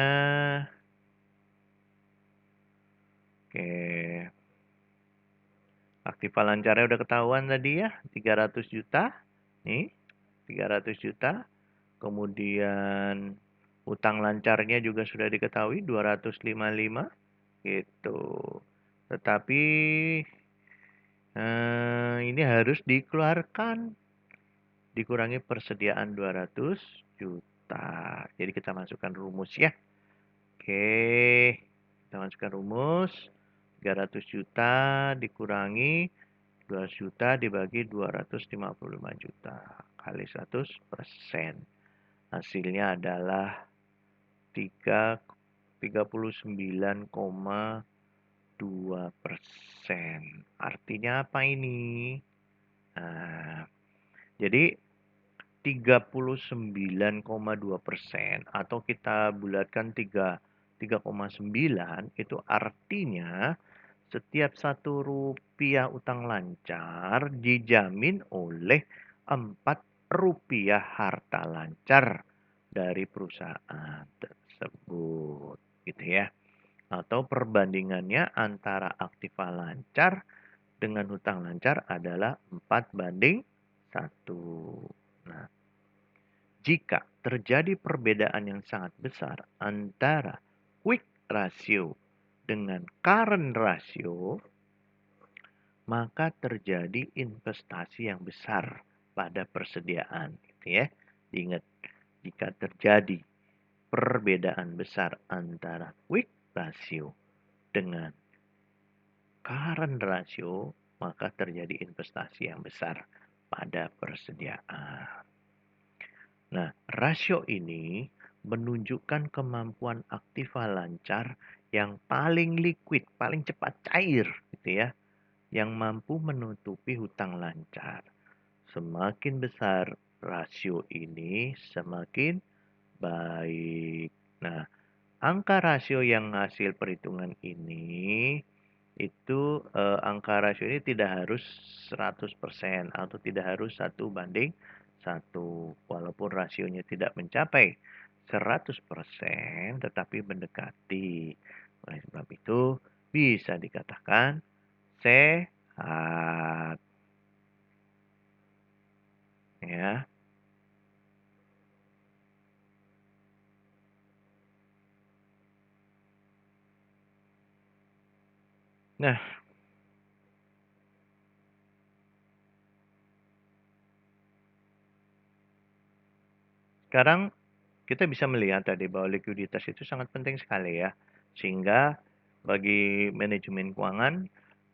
Oke. Aktiva lancarnya udah ketahuan tadi ya, 300 juta. Nih, 300 juta. Kemudian utang lancarnya juga sudah diketahui 255 gitu. Tetapi ini harus dikeluarkan, dikurangi persediaan 200 juta. Jadi kita masukkan rumus ya. Oke, kita masukkan rumus 300 juta dikurangi 200 juta dibagi 255 juta kali 100%. Hasilnya adalah 39,2%. Artinya apa ini? Nah, jadi 39,2% atau kita bulatkan 3,9 itu artinya setiap Rp1 utang lancar dijamin oleh Rp4 harta lancar dari perusahaan tersebut, gitu ya. Atau perbandingannya antara aktiva lancar dengan hutang lancar adalah 4:1. Nah, jika terjadi perbedaan yang sangat besar antara quick ratio dengan current ratio, maka terjadi investasi yang besar pada persediaan, gitu ya. Ingat, jika terjadi perbedaan besar antara quick ratio dengan current ratio, maka terjadi investasi yang besar pada persediaan. Nah, rasio ini menunjukkan kemampuan aktiva lancar yang paling liquid, paling cepat cair, gitu ya, yang mampu menutupi hutang lancar. Semakin besar rasio ini, semakin baik. Nah, angka rasio yang hasil perhitungan ini itu angka rasio ini tidak harus 100% atau tidak harus 1:1. Walaupun rasionya tidak mencapai 100%, tetapi mendekati. Oleh sebab itu, bisa dikatakan sehat. Ya. Nah, sekarang kita bisa melihat tadi bahwa likuiditas itu sangat penting sekali ya. Sehingga bagi manajemen keuangan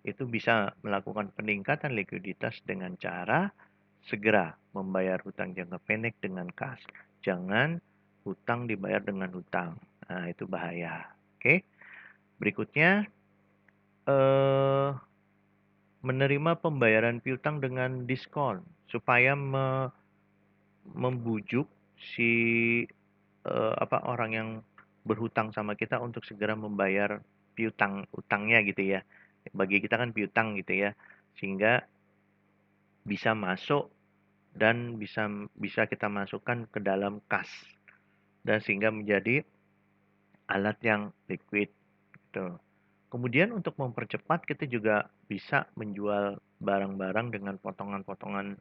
itu bisa melakukan peningkatan likuiditas dengan cara segera membayar hutang jangka pendek dengan kas. Jangan hutang dibayar dengan hutang. Nah, itu bahaya. Oke. Berikutnya eh menerima pembayaran piutang dengan diskon supaya membujuk si orang yang berhutang sama kita untuk segera membayar piutang utangnya gitu ya. Bagi kita kan piutang gitu ya. Sehingga bisa masuk dan bisa kita masukkan ke dalam kas dan sehingga menjadi alat yang liquid gitu. Kemudian untuk mempercepat kita juga bisa menjual barang-barang dengan potongan-potongan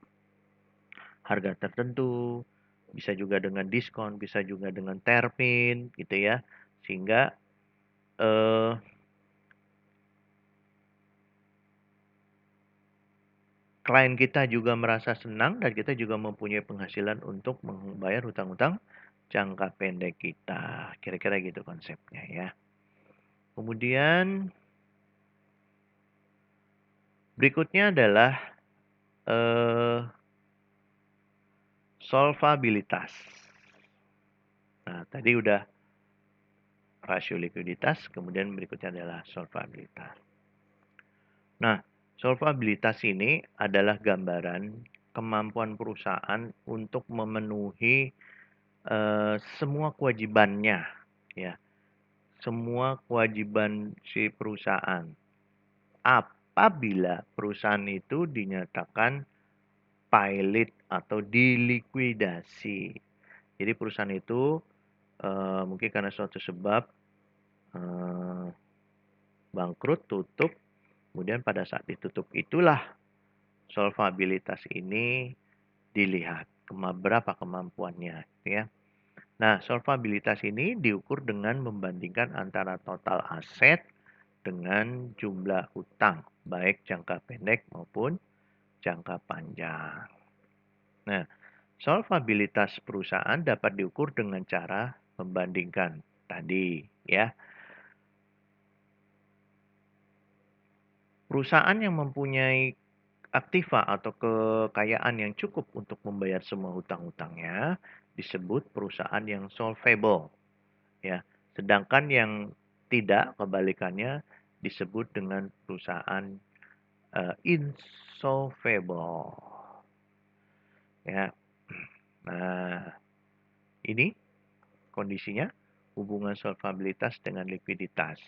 harga tertentu, bisa juga dengan diskon, bisa juga dengan termin gitu ya. Sehingga eh, klien kita juga merasa senang dan kita juga mempunyai penghasilan untuk membayar hutang-hutang jangka pendek kita. Kira-kira gitu konsepnya ya. Kemudian berikutnya adalah eh, solvabilitas. Nah, tadi udah rasio likuiditas, kemudian berikutnya adalah solvabilitas. Nah, solvabilitas ini adalah gambaran kemampuan perusahaan untuk memenuhi semua kewajibannya, ya, semua kewajiban si perusahaan. Apabila perusahaan itu dinyatakan pilot atau dilikuidasi. Jadi perusahaan itu mungkin karena suatu sebab eh, bangkrut, tutup, kemudian pada saat ditutup itulah solvabilitas ini dilihat berapa kemampuannya, ya. Nah, solvabilitas ini diukur dengan membandingkan antara total aset dengan jumlah hutang, baik jangka pendek maupun jangka panjang. Nah, solvabilitas perusahaan dapat diukur dengan cara membandingkan tadi, ya. Perusahaan yang mempunyai aktiva atau kekayaan yang cukup untuk membayar semua hutang-hutangnya disebut perusahaan yang solvable, ya. Sedangkan yang tidak, kebalikannya disebut dengan perusahaan insolvable, ya. Nah, ini kondisinya hubungan solvabilitas dengan likuiditas.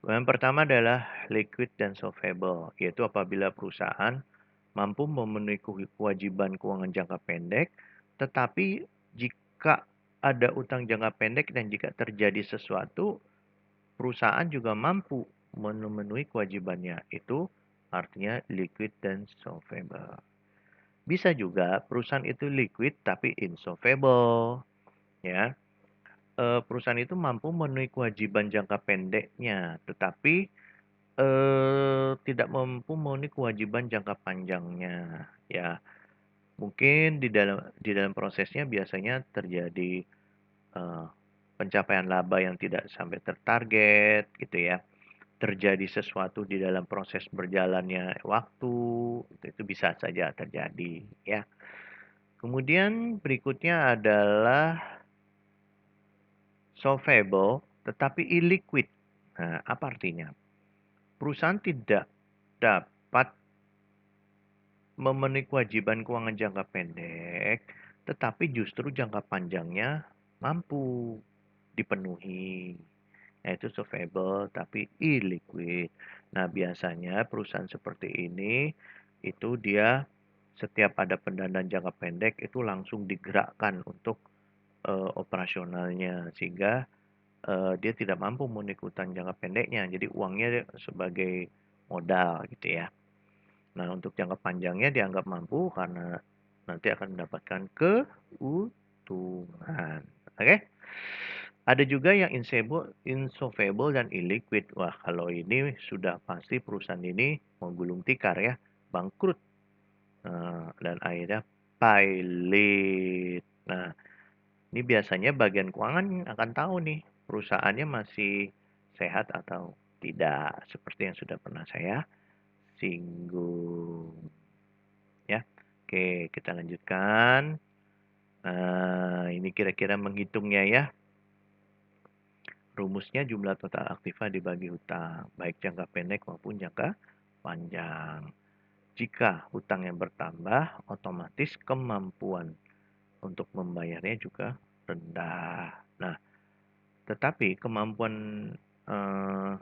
Yang pertama adalah liquid dan solvable, yaitu apabila perusahaan mampu memenuhi kewajiban keuangan jangka pendek, tetapi jika ada utang jangka pendek dan jika terjadi sesuatu, perusahaan juga mampu memenuhi kewajibannya. Itu artinya liquid dan solvable. Bisa juga perusahaan itu liquid tapi insolvable, ya. Perusahaan itu mampu memenuhi kewajiban jangka pendeknya, tetapi tidak mampu memenuhi kewajiban jangka panjangnya, ya. Mungkin di dalam prosesnya biasanya terjadi, pencapaian laba yang tidak sampai tertarget gitu ya. Terjadi sesuatu di dalam proses berjalannya waktu, itu bisa saja terjadi ya. Kemudian berikutnya adalah solvable tetapi illiquid. Nah, apa artinya? Perusahaan tidak dapat memenuhi kewajiban keuangan jangka pendek, tetapi justru jangka panjangnya mampu dipenuhi. Yaitu solvable tapi illiquid. Nah, biasanya perusahaan seperti ini itu dia setiap ada pendanaan jangka pendek itu langsung digerakkan untuk operasionalnya sehingga dia tidak mampu memenuhi utang jangka pendeknya. Jadi uangnya sebagai modal gitu ya. Nah, untuk jangka panjangnya dianggap mampu karena nanti akan mendapatkan keuntungan. Oke? Ada juga yang insolvable dan illiquid. Wah, kalau ini sudah pasti perusahaan ini mau gulung tikar ya, bangkrut. Dan akhirnya pilot. Nah, ini biasanya bagian keuangan akan tahu nih perusahaannya masih sehat atau tidak, seperti yang sudah pernah saya singgung. Ya, oke, kita lanjutkan. Nah, ini kira-kira menghitungnya ya. Rumusnya jumlah total aktiva dibagi hutang, baik jangka pendek maupun jangka panjang. Jika hutangnya bertambah, otomatis kemampuan untuk membayarnya juga rendah. Nah, tetapi kemampuan eh,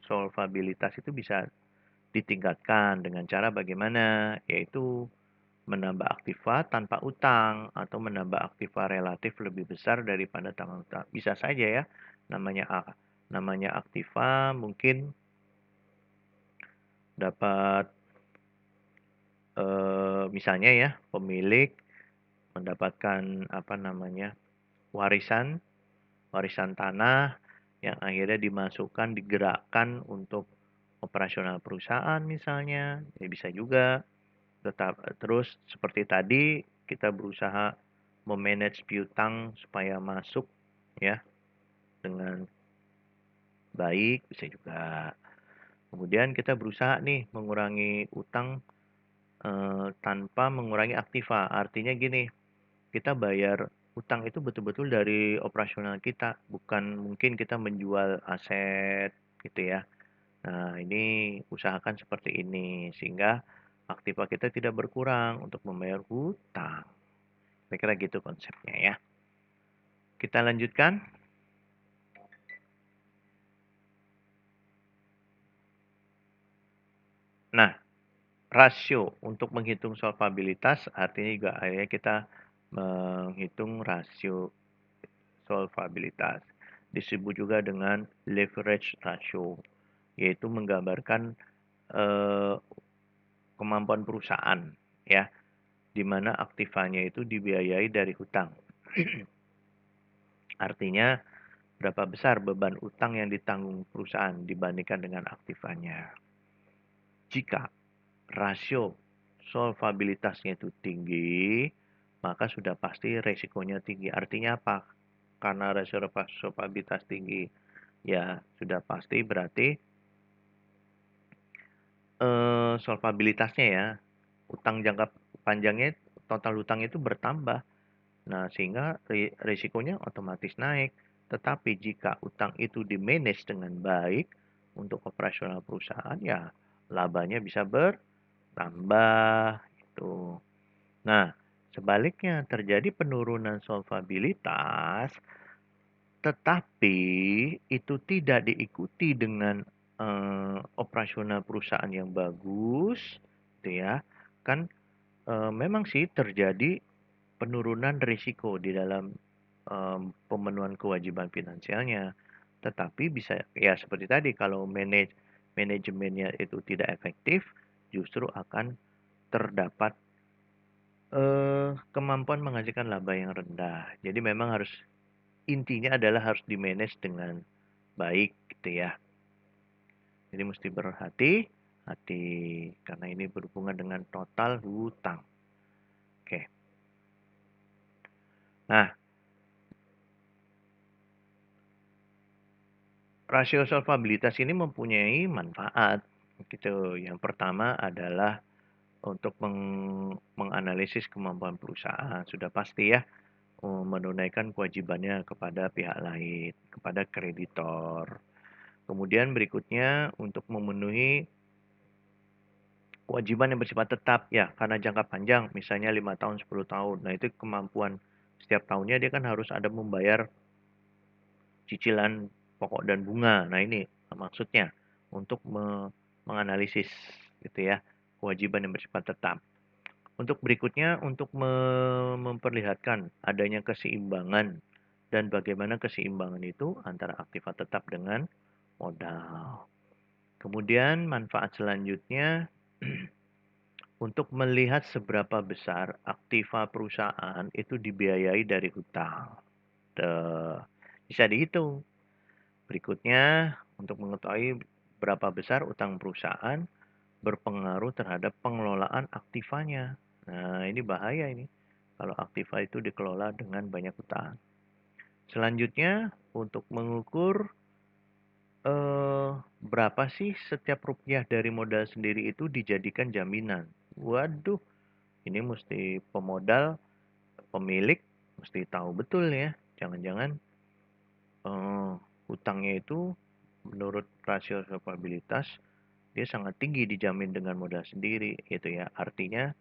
solvabilitas itu bisa ditingkatkan dengan cara bagaimana? Yaitu menambah aktiva tanpa utang atau menambah aktiva relatif lebih besar daripada tanggung utang. Bisa saja ya, namanya namanya aktiva mungkin dapat misalnya ya pemilik mendapatkan apa namanya warisan warisan tanah yang akhirnya dimasukkan digerakkan untuk operasional perusahaan misalnya, ya bisa juga. Terus seperti tadi kita berusaha memanage piutang supaya masuk ya dengan baik bisa juga. Kemudian kita berusaha nih mengurangi utang tanpa mengurangi aktiva. Artinya gini, kita bayar utang itu betul-betul dari operasional kita, bukan mungkin kita menjual aset gitu ya. Nah, ini usahakan seperti ini sehingga aktiva kita tidak berkurang untuk membayar hutang. Kira-kira gitu konsepnya ya. Kita lanjutkan. Nah, rasio untuk menghitung solvabilitas artinya juga akhirnya kita menghitung rasio solvabilitas. Disebut juga dengan leverage ratio, yaitu menggambarkan eh, kemampuan perusahaan, ya, di mana aktivanya itu dibiayai dari hutang. Artinya berapa besar beban utang yang ditanggung perusahaan dibandingkan dengan aktivanya. Jika rasio solvabilitasnya itu tinggi, maka sudah pasti resikonya tinggi. Artinya apa? Karena rasio solvabilitas tinggi, ya sudah pasti berarti solvabilitasnya ya, utang jangka panjangnya, total utang itu bertambah. Nah, sehingga risikonya otomatis naik. Tetapi jika utang itu di-manage dengan baik untuk operasional perusahaan, ya labanya bisa bertambah gitu. Nah, sebaliknya terjadi penurunan solvabilitas, tetapi itu tidak diikuti dengan operasional perusahaan yang bagus, gitu ya. Kan memang sih terjadi penurunan risiko di dalam pemenuhan kewajiban finansialnya. Tetapi bisa ya seperti tadi kalau manajemennya itu tidak efektif, justru akan terdapat kemampuan menghasilkan laba yang rendah. Jadi memang harus intinya adalah harus di-manage dengan baik gitu ya. Jadi mesti berhati-hati karena ini berhubungan dengan total hutang. Oke. Nah, rasio solvabilitas ini mempunyai manfaat gitu. Yang pertama adalah untuk menganalisis kemampuan perusahaan. Sudah pasti ya, menunaikan kewajibannya kepada pihak lain, kepada kreditor. Kemudian berikutnya untuk memenuhi kewajiban yang bersifat tetap ya, karena jangka panjang, misalnya 5 tahun, 10 tahun. Nah, itu kemampuan setiap tahunnya dia kan harus ada membayar cicilan pokok dan bunga. Nah, ini maksudnya untuk menganalisis gitu ya, kewajiban yang bersifat tetap. Untuk berikutnya untuk memperlihatkan adanya keseimbangan dan bagaimana keseimbangan itu antara aktiva tetap dengan modal. Kemudian manfaat selanjutnya untuk melihat seberapa besar aktiva perusahaan itu dibiayai dari hutang. Bisa dihitung. Berikutnya, untuk mengetahui berapa besar utang perusahaan berpengaruh terhadap pengelolaan aktivanya. Nah, ini bahaya ini. Kalau aktiva itu dikelola dengan banyak utang. Selanjutnya, untuk mengukur berapa sih setiap rupiah dari modal sendiri itu dijadikan jaminan. Waduh, ini mesti pemodal, pemilik mesti tahu betul ya. Jangan-jangan hutangnya itu menurut rasio solvabilitas dia sangat tinggi dijamin dengan modal sendiri gitu ya. Artinya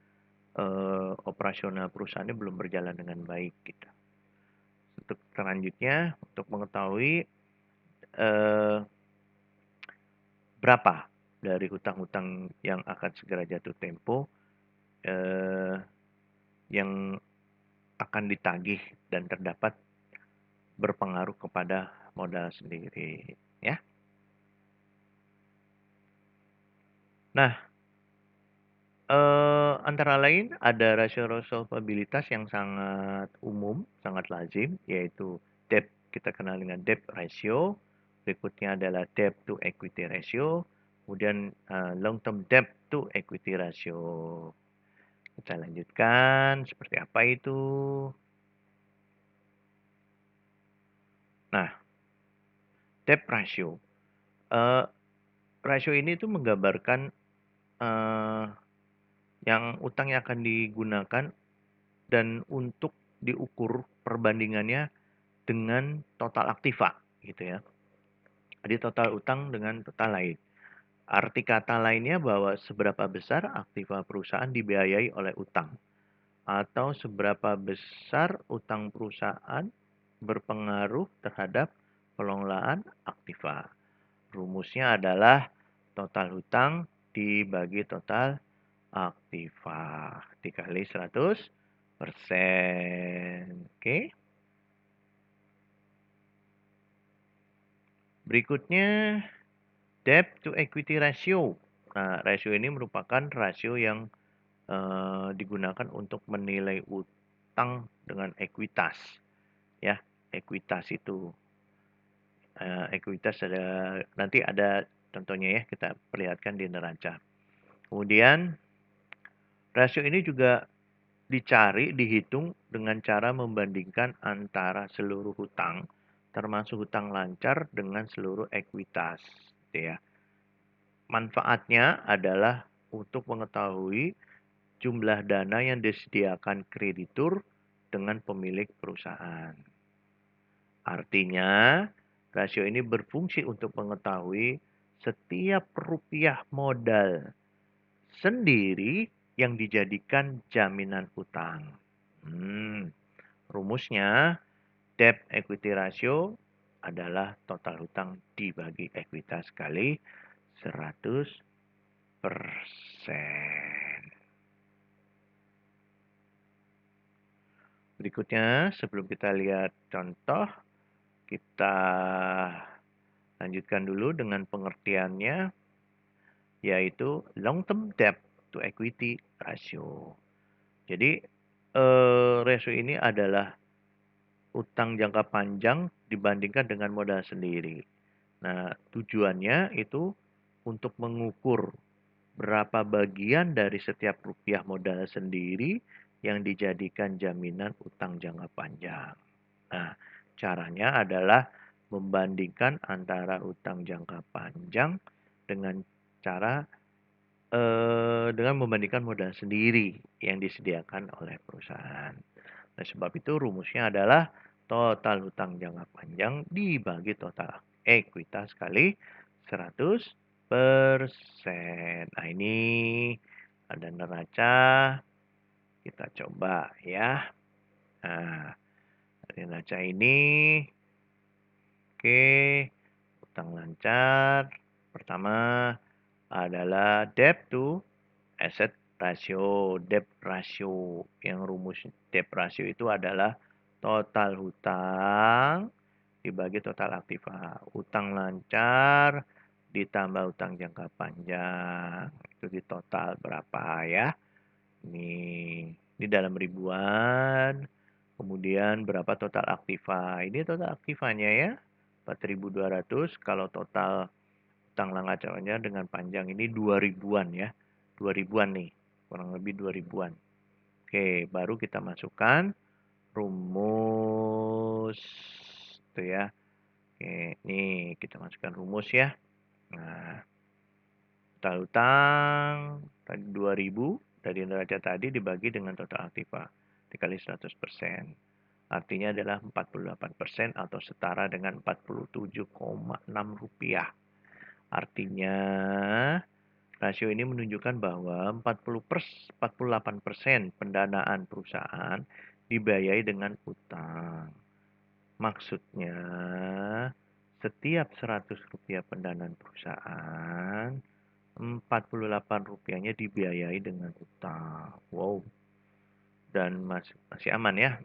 operasional perusahaannya belum berjalan dengan baik gitu. Untuk selanjutnya untuk mengetahui eh, berapa dari hutang-hutang yang akan segera jatuh tempo eh, yang akan ditagih dan terdapat berpengaruh kepada modal sendiri ya. Nah, antara lain ada rasio solvabilitas yang sangat umum, sangat lazim, yaitu debt, kita kenal dengan debt ratio, berikutnya adalah debt to equity ratio, kemudian long term debt to equity ratio. Kita lanjutkan, seperti apa itu? Nah, debt ratio. Eh, Rasio ini tuh menggambarkan eh, yang utang yang akan digunakan dan untuk diukur perbandingannya dengan total aktiva gitu ya. Jadi total utang dengan total lain. Arti kata lainnya bahwa seberapa besar aktiva perusahaan dibiayai oleh utang atau seberapa besar utang perusahaan berpengaruh terhadap pengelolaan aktiva. Rumusnya adalah total hutang dibagi total aktiva dikali 100%. Oke. Berikutnya debt to equity ratio. Nah, rasio ini merupakan rasio yang digunakan untuk menilai utang dengan ekuitas. Ya, ekuitas itu ekuitas nanti ada contohnya ya, kita perlihatkan di neraca. Kemudian rasio ini juga dihitung dengan cara membandingkan antara seluruh hutang, termasuk hutang lancar dengan seluruh ekuitas, gitu ya. Manfaatnya adalah untuk mengetahui jumlah dana yang disediakan kreditur dengan pemilik perusahaan. Artinya, rasio ini berfungsi untuk mengetahui setiap rupiah modal sendiri yang dijadikan jaminan hutang. Rumusnya, debt equity ratio adalah total hutang dibagi ekuitas kali 100%. Berikutnya, sebelum kita lihat contoh, kita lanjutkan dulu dengan pengertiannya, yaitu long term debt to equity ratio. Jadi, ratio ini adalah utang jangka panjang dibandingkan dengan modal sendiri. Nah, tujuannya itu untuk mengukur berapa bagian dari setiap rupiah modal sendiri yang dijadikan jaminan utang jangka panjang. Nah, caranya adalah membandingkan antara utang jangka panjang dengan cara dengan membandingkan modal sendiri yang disediakan oleh perusahaan. Nah, sebab itu rumusnya adalah total hutang jangka panjang dibagi total ekuitas kali 100%. Nah, ini ada neraca. Kita coba ya. Nah, dari neraca ini, oke, hutang lancar. Pertama adalah debt to asset ratio, debt ratio. Yang rumus debt ratio itu adalah total hutang dibagi total aktiva. Hutang lancar ditambah hutang jangka panjang. Itu di total berapa ya? Ini dalam ribuan. Kemudian berapa total aktiva? Ini total aktivanya ya. 4.200. Kalau total hutang lancarnya dengan panjang ini 2 ribuan ya. 2 ribuan nih. Kurang lebih 2 ribuan. Oke, baru kita masukkan rumus. Itu ya. Oke, nih kita masukkan rumus ya. Nah, total hutang tadi 2.000 dari neraca tadi dibagi dengan total aktiva dikali 100%. Artinya adalah 48% atau setara dengan 47,6 rupiah. Artinya rasio ini menunjukkan bahwa 48% pendanaan perusahaan dibiayai dengan utang. Maksudnya, setiap 100 rupiah pendanaan perusahaan, 48 rupiahnya dibiayai dengan utang. Wow. Dan masih aman ya.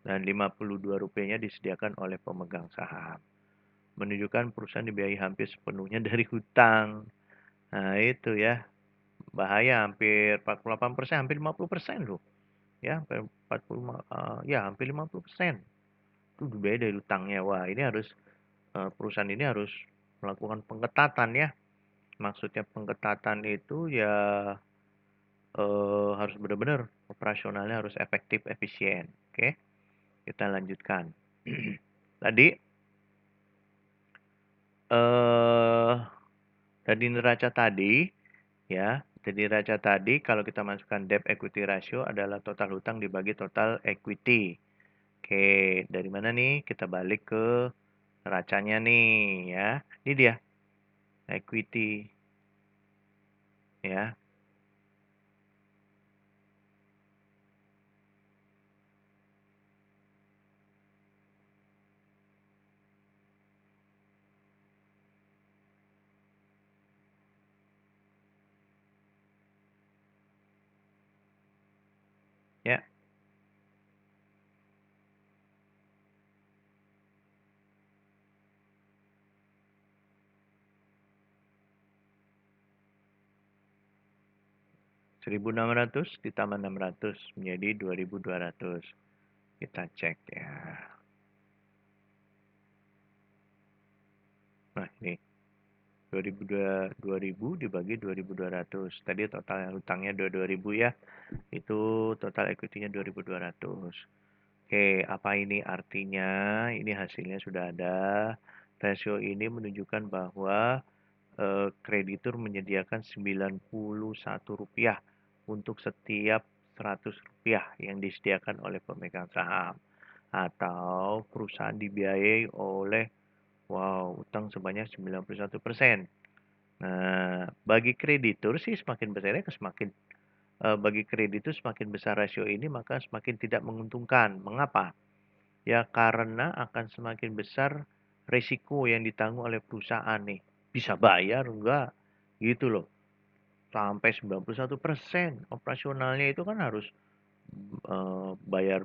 Dan 52 rupiahnya disediakan oleh pemegang saham. Menunjukkan perusahaan dibiayai hampir sepenuhnya dari hutang. Nah, itu ya. Bahaya hampir 48%, hampir 50% loh. Ya, hampir 40 ya hampir 50%. Itu dibiayai dari hutangnya. Wah, ini harus perusahaan ini harus melakukan pengetatan ya. Maksudnya pengetatan itu ya harus benar-benar operasionalnya harus efektif, efisien. Oke, kita lanjutkan. Tadi dari neraca tadi ya, dari neraca tadi kalau kita masukkan debt equity ratio adalah total hutang dibagi total equity. Oke, dari mana nih? Kita balik ke neracanya nih ya. Ini dia equity ya. 1.600 ditambah 600 menjadi 2.200. Kita cek ya. Nah, ini 2000 dibagi 2.200. Tadi total hutangnya 22.000 ya. Itu total equity-nya 2.200. Oke, apa ini artinya? Ini hasilnya sudah ada. Rasio ini menunjukkan bahwa kreditur menyediakan Rp91 untuk setiap Rp100 yang disediakan oleh pemegang saham. Atau perusahaan dibiayai oleh utang sebanyak 91%. Nah, bagi kreditur sih semakin besarnya bagi kreditur semakin besar rasio ini maka semakin tidak menguntungkan. Mengapa? Ya karena akan semakin besar risiko yang ditanggung oleh perusahaan nih. Bisa bayar enggak? Gitu loh. Sampai 91% operasionalnya itu kan harus bayar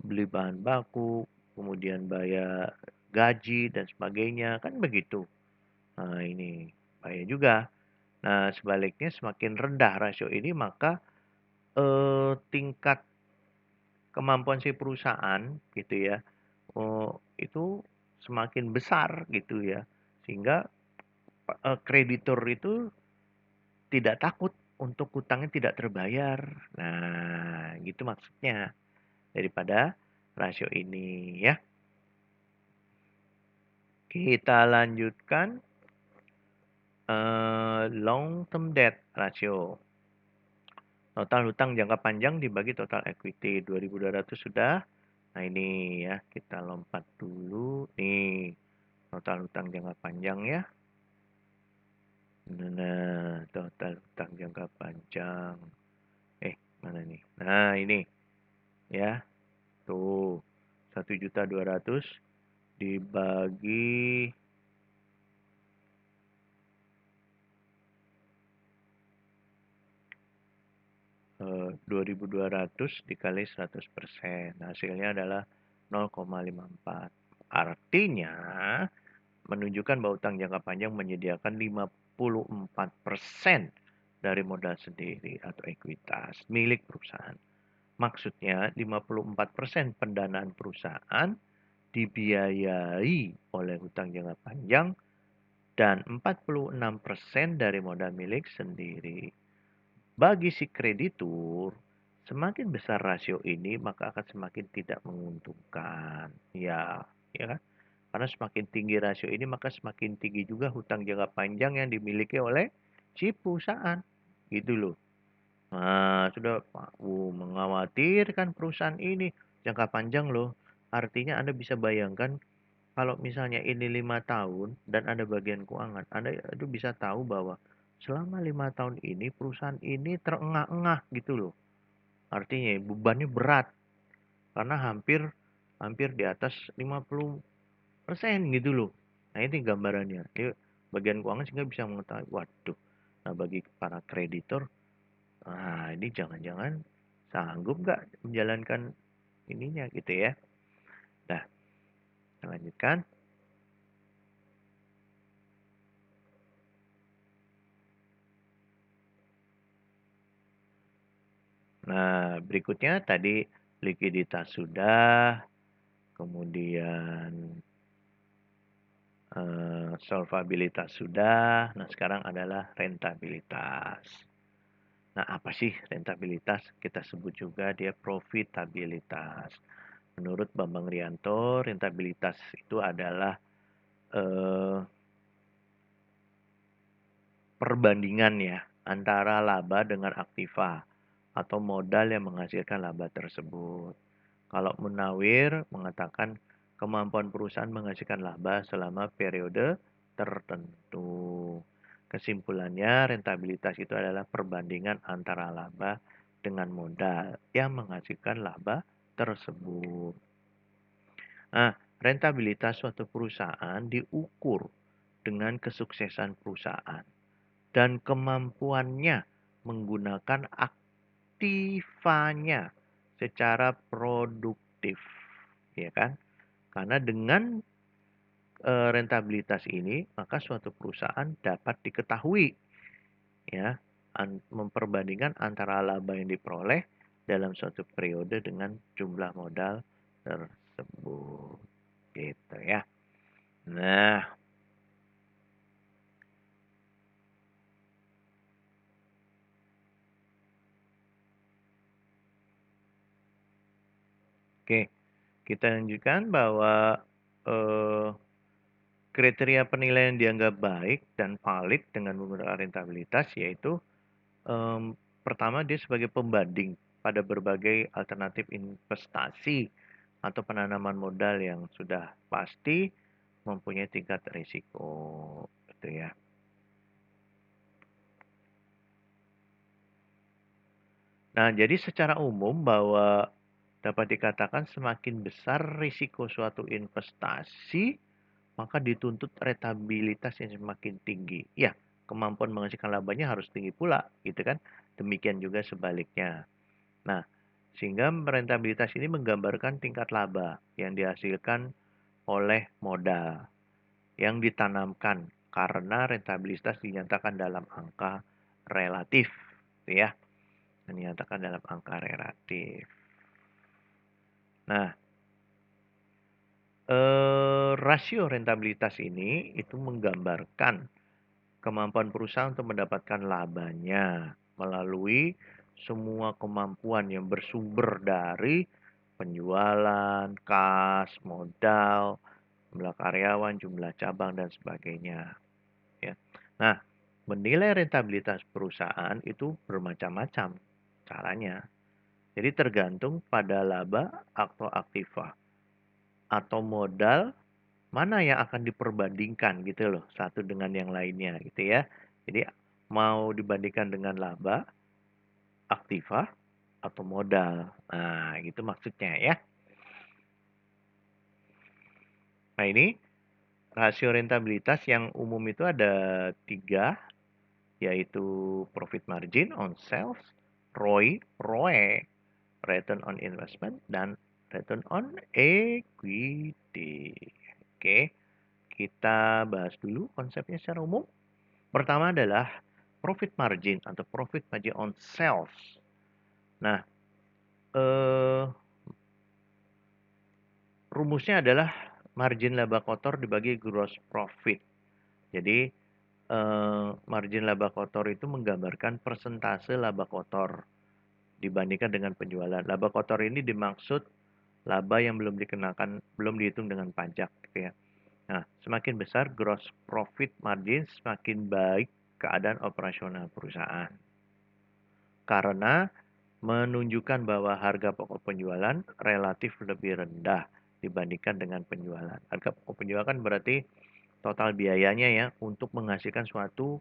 beli bahan baku, kemudian bayar gaji dan sebagainya, kan begitu. Nah, ini bahaya juga. Nah, sebaliknya semakin rendah rasio ini maka tingkat kemampuan si perusahaan gitu ya, itu semakin besar gitu ya. Sehingga kreditur itu tidak takut untuk hutangnya tidak terbayar. Nah, gitu maksudnya daripada rasio ini ya. Kita lanjutkan long term debt ratio. Total hutang jangka panjang dibagi total equity 2.200 sudah. Nah ini ya kita lompat dulu nih total hutang jangka panjang ya. Nah total hutang jangka panjang. Mana nih? Nah ini ya tuh 1.200.000 dibagi 2.200 dikali 100%. Hasilnya adalah 0,54. Artinya menunjukkan bahwa utang jangka panjang menyediakan 54% dari modal sendiri atau ekuitas milik perusahaan. Maksudnya 54% pendanaan perusahaan dibiayai oleh hutang jangka panjang dan 46% dari modal milik sendiri. Bagi si kreditur, semakin besar rasio ini maka akan semakin tidak menguntungkan. Ya kan? Karena semakin tinggi rasio ini maka semakin tinggi juga hutang jangka panjang yang dimiliki oleh si perusahaan. Gitu loh. Nah, sudah mengkhawatirkan perusahaan ini jangka panjang loh. Artinya Anda bisa bayangkan kalau misalnya ini 5 tahun dan ada bagian keuangan, Anda itu bisa tahu bahwa selama 5 tahun ini perusahaan ini terengah-engah gitu loh. Artinya bebannya berat karena hampir hampir di atas 50% gitu loh. Nah ini gambarannya. Ini bagian keuangan sehingga bisa mengetahui, waduh. Nah bagi para kreditor, ini jangan-jangan sanggup nggak menjalankan ininya gitu ya. Nah, kita lanjutkan. Nah, berikutnya tadi likuiditas sudah, kemudian solvabilitas sudah. Nah, sekarang adalah rentabilitas. Nah, apa sih rentabilitas? Kita sebut juga dia profitabilitas. Menurut Bambang Rianto, rentabilitas itu adalah perbandingan ya antara laba dengan aktiva atau modal yang menghasilkan laba tersebut. Kalau Munawir mengatakan kemampuan perusahaan menghasilkan laba selama periode tertentu. Kesimpulannya, rentabilitas itu adalah perbandingan antara laba dengan modal yang menghasilkan laba tersebut. Nah, rentabilitas suatu perusahaan diukur dengan kesuksesan perusahaan dan kemampuannya menggunakan aktivanya secara produktif, ya kan? Karena dengan rentabilitas ini, maka suatu perusahaan dapat diketahui, ya, memperbandingkan antara laba yang diperoleh dalam suatu periode dengan jumlah modal tersebut. Gitu ya. Nah, oke. Kita lanjutkan bahwa eh, kriteria penilaian dianggap baik dan valid dengan menggunakan rentabilitas yaitu pertama dia sebagai pembanding pada berbagai alternatif investasi atau penanaman modal yang sudah pasti mempunyai tingkat risiko, gitu ya. Nah, jadi secara umum bahwa dapat dikatakan semakin besar risiko suatu investasi, maka dituntut rentabilitas yang semakin tinggi. Ya, kemampuan menghasilkan labanya harus tinggi pula, gitu kan. Demikian juga sebaliknya. Nah, sehingga rentabilitas ini menggambarkan tingkat laba yang dihasilkan oleh modal yang ditanamkan karena rentabilitas dinyatakan dalam angka relatif, gitu ya. Dinyatakan dalam angka relatif. Nah, rasio rentabilitas ini itu menggambarkan kemampuan perusahaan untuk mendapatkan labanya melalui semua kemampuan yang bersumber dari penjualan, kas, modal, jumlah karyawan, jumlah cabang, dan sebagainya. Ya. Nah, menilai rentabilitas perusahaan itu bermacam-macam caranya. Jadi tergantung pada laba atau aktiva atau modal mana yang akan diperbandingkan gitu loh satu dengan yang lainnya gitu ya. Jadi mau dibandingkan dengan laba, aktiva, atau modal. Nah, gitu maksudnya ya. Nah, ini rasio rentabilitas yang umum itu ada tiga, yaitu profit margin on sales, ROE, return on investment, dan return on equity. Oke, kita bahas dulu konsepnya secara umum. Pertama adalah profit margin atau profit margin on sales. Nah, eh, rumusnya adalah margin laba kotor dibagi gross profit. Jadi, margin laba kotor itu menggambarkan persentase laba kotor dibandingkan dengan penjualan. Laba kotor ini dimaksud laba yang belum dihitung dengan pajak, gitu ya. Nah, semakin besar gross profit margin, semakin baik keadaan operasional perusahaan. Karena menunjukkan bahwa harga pokok penjualan relatif lebih rendah dibandingkan dengan penjualan. Harga pokok penjualan kan berarti total biayanya ya untuk menghasilkan suatu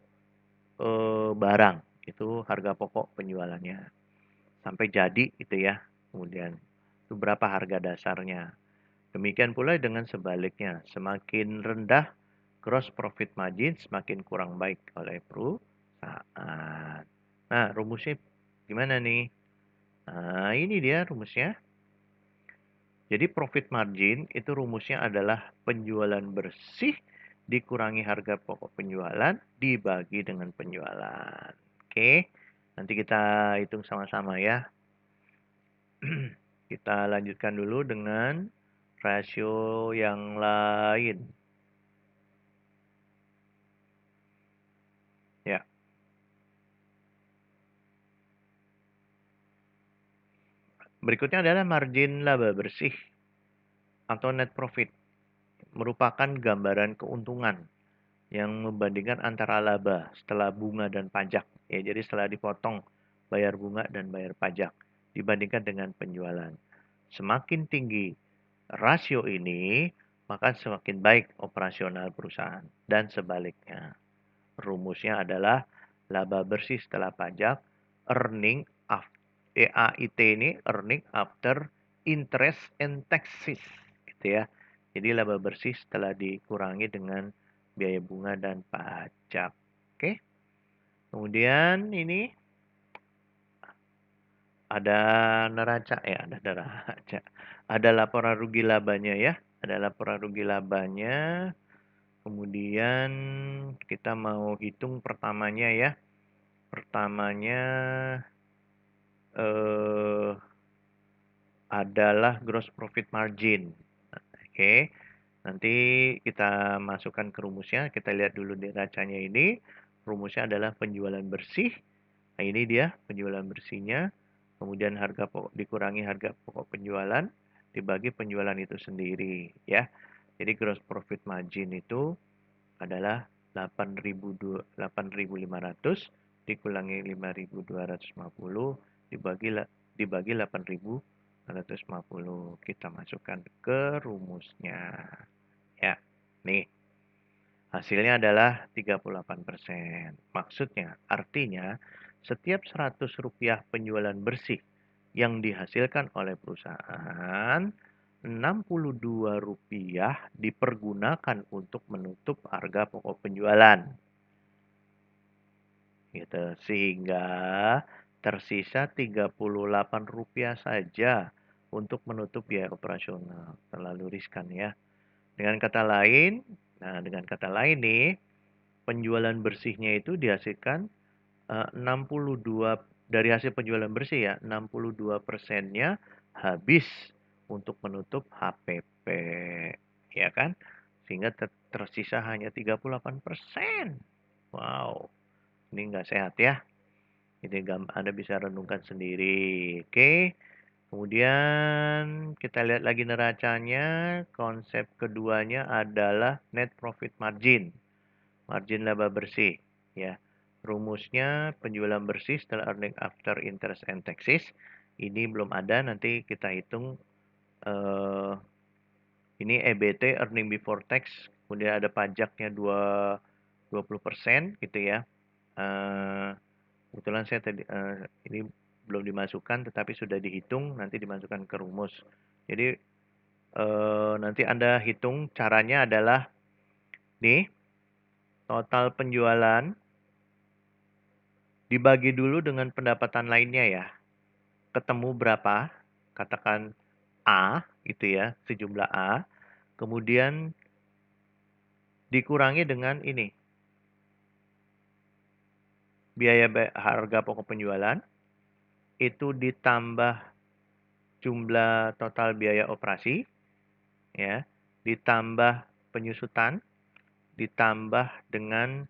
barang. Itu harga pokok penjualannya. Sampai jadi itu ya. Kemudian itu berapa harga dasarnya. Demikian pula dengan sebaliknya. Semakin rendah gross profit margin, semakin kurang baik oleh perusahaan. Nah, rumusnya gimana nih? Nah, ini dia rumusnya. Jadi profit margin itu rumusnya adalah penjualan bersih dikurangi harga pokok penjualan dibagi dengan penjualan. Oke, nanti kita hitung sama-sama ya. Kita lanjutkan dulu dengan rasio yang lain. Ya, berikutnya adalah margin laba bersih atau net profit. Merupakan gambaran keuntungan yang membandingkan antara laba setelah bunga dan pajak. Ya, jadi setelah dipotong bayar bunga dan bayar pajak dibandingkan dengan penjualan. Semakin tinggi rasio ini, maka semakin baik operasional perusahaan dan sebaliknya. Rumusnya adalah laba bersih setelah pajak, earning after EAIT ini earning after interest and taxes gitu ya. Jadi laba bersih setelah dikurangi dengan biaya bunga dan pajak. Oke. Kemudian ini ada neraca ya, ada neraca. Ada laporan rugi labanya ya. Ada laporan rugi labanya. Kemudian kita mau hitung pertamanya ya. Pertamanya eh, adalah gross profit margin. Oke, nanti kita masukkan ke rumusnya. Kita lihat dulu neracanya ini. Rumusnya adalah penjualan bersih. Nah, ini dia penjualan bersihnya. Kemudian harga pokok dikurangi harga pokok penjualan dibagi penjualan itu sendiri, ya. Jadi gross profit margin itu adalah 8.500 dikurangi 5.250 dibagi 8.150. Kita masukkan ke rumusnya. Ya, nih. Hasilnya adalah 38%. Maksudnya, artinya setiap Rp100 penjualan bersih yang dihasilkan oleh perusahaan, Rp62 dipergunakan untuk menutup harga pokok penjualan. Gitu. Sehingga tersisa Rp38 saja untuk menutup biaya operasional. Terlalu riskan ya. Dengan kata lain, dengan kata lain nih, penjualan bersihnya itu dihasilkan 62 dari hasil penjualan bersih ya, 62%-nya habis untuk menutup HPP, ya kan? Sehingga tersisa hanya 38%. Wow, ini nggak sehat ya. Jadi Anda bisa renungkan sendiri. Oke. Kemudian kita lihat lagi neracanya. Konsep keduanya adalah net profit margin. Margin laba bersih, ya. Rumusnya penjualan bersih setelah earning after interest and taxes. Ini belum ada, nanti kita hitung ini EBT, earning before tax, kemudian ada pajaknya 20% gitu ya. Kebetulan saya tadi ini belum dimasukkan tetapi sudah dihitung, nanti dimasukkan ke rumus. Jadi nanti Anda hitung caranya adalah nih total penjualan dibagi dulu dengan pendapatan lainnya ya. Ketemu berapa? Katakan A gitu ya, sejumlah A. Kemudian dikurangi dengan ini. Biaya harga pokok penjualan itu ditambah jumlah total biaya operasi ya, ditambah penyusutan, ditambah dengan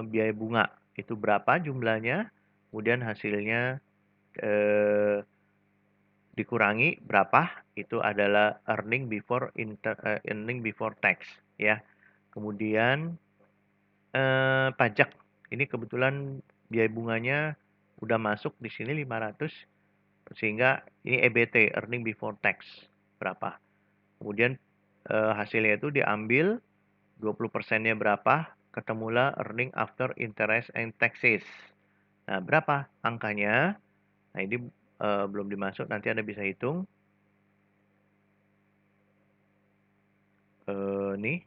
biaya bunga. Itu berapa jumlahnya? Kemudian hasilnya dikurangi berapa? Itu adalah earning before tax ya. Kemudian pajak. Ini kebetulan biaya bunganya udah masuk di sini 500 sehingga ini EBT, earning before tax berapa. Kemudian hasilnya itu diambil 20%-nya berapa? Ketemulah earning after interest and taxes. Nah, berapa angkanya? Nah, ini belum dimasuk, nanti Anda bisa hitung. Nih,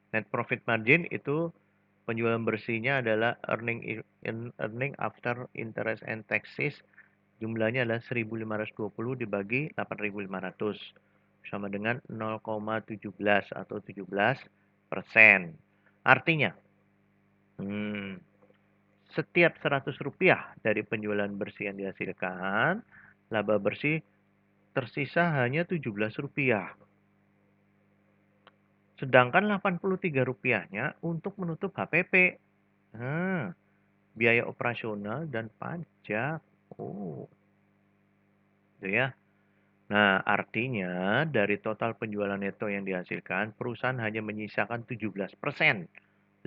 net profit margin itu penjualan bersihnya adalah earning after interest and taxes. Jumlahnya adalah 1.520 dibagi 8.500 sama dengan 0,17 atau 17%. Artinya, setiap Rp100 dari penjualan bersih yang dihasilkan, laba bersih tersisa hanya Rp17. Sedangkan Rp83-nya untuk menutup HPP. Biaya operasional dan pajak. Oh, itu ya. Nah, artinya dari total penjualan neto yang dihasilkan, perusahaan hanya menyisakan 17%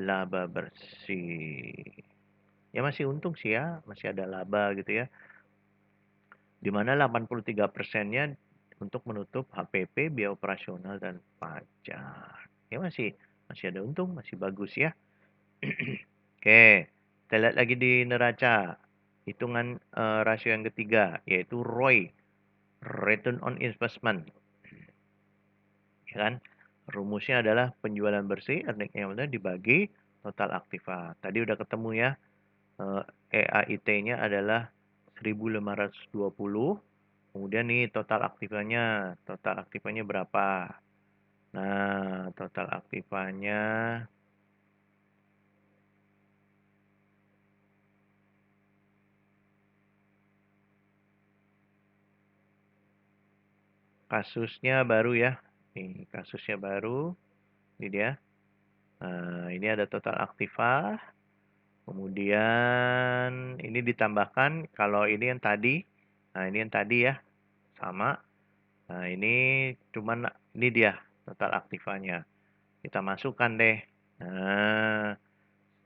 laba bersih. Ya masih untung sih ya, masih ada laba gitu ya. Di mana 83%-nya untuk menutup HPP, biaya operasional dan pajak. Ya masih ada untung, masih bagus ya. Oke, kita lihat lagi di neraca. Hitungan rasio yang ketiga, yaitu ROI, Return on Investment. Ya kan? Rumusnya adalah penjualan bersih, earning yang dibagi total aktiva. Tadi udah ketemu ya, EAIT-nya adalah 1.520. Kemudian nih total aktivanya berapa? Nah, total aktivanya kasusnya baru ya. Nih, kasusnya baru. Ini dia. Ini ada total aktiva. Kemudian ini ditambahkan kalau ini yang tadi. Nah, ini yang tadi ya. Sama. Nah, ini cuman ini dia total aktivanya. Kita masukkan deh. Nah,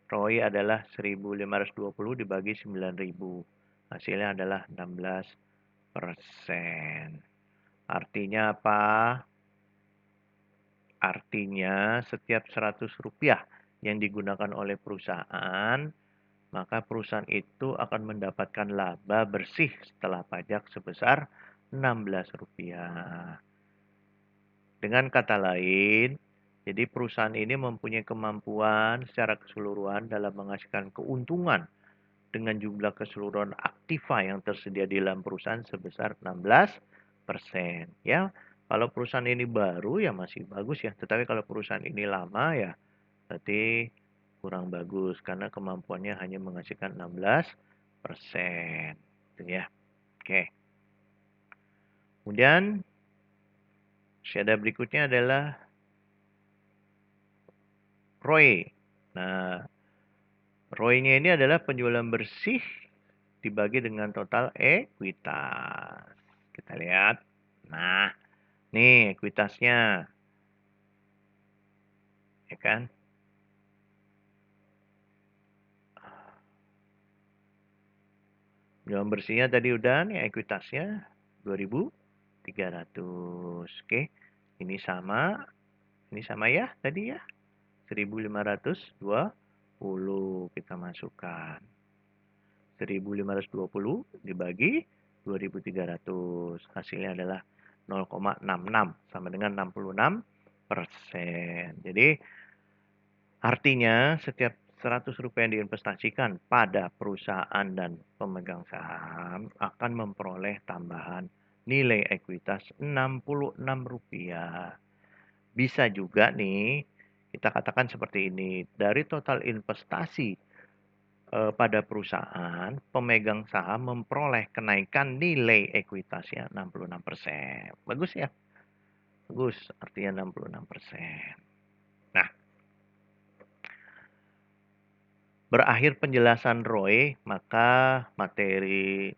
ROI adalah 1.520 dibagi 9.000. Hasilnya adalah 16%. Artinya apa? Artinya setiap 100 rupiah yang digunakan oleh perusahaan, maka perusahaan itu akan mendapatkan laba bersih setelah pajak sebesar 16 rupiah. Dengan kata lain, jadi perusahaan ini mempunyai kemampuan secara keseluruhan dalam menghasilkan keuntungan dengan jumlah keseluruhan aktiva yang tersedia di dalam perusahaan sebesar 16%. Ya, kalau perusahaan ini baru ya masih bagus ya, tetapi kalau perusahaan ini lama ya berarti kurang bagus karena kemampuannya hanya menghasilkan 16%. Itu ya. Oke. Kemudian syahadat berikutnya adalah ROE. Nah, ROE-nya ini adalah penjualan bersih dibagi dengan total ekuitas. Kita lihat. Nah, nih ekuitasnya. Ya kan? Penjualan bersihnya tadi udah nih ekuitasnya 2.300. Oke. Ini sama. Ini sama ya tadi ya. 1.520 kita masukkan. 1.520 dibagi 2.300. Hasilnya adalah 0,66 sama dengan 66%. Jadi artinya setiap 100 rupiah yang diinvestasikan pada perusahaan dan pemegang saham akan memperoleh tambahan nilai ekuitas 66 rupiah. Bisa juga nih kita katakan seperti ini, dari total investasi pada perusahaan, pemegang saham memperoleh kenaikan nilai ekuitasnya 66%. Bagus ya? Bagus, artinya 66%. Nah, berakhir penjelasan ROE, maka materi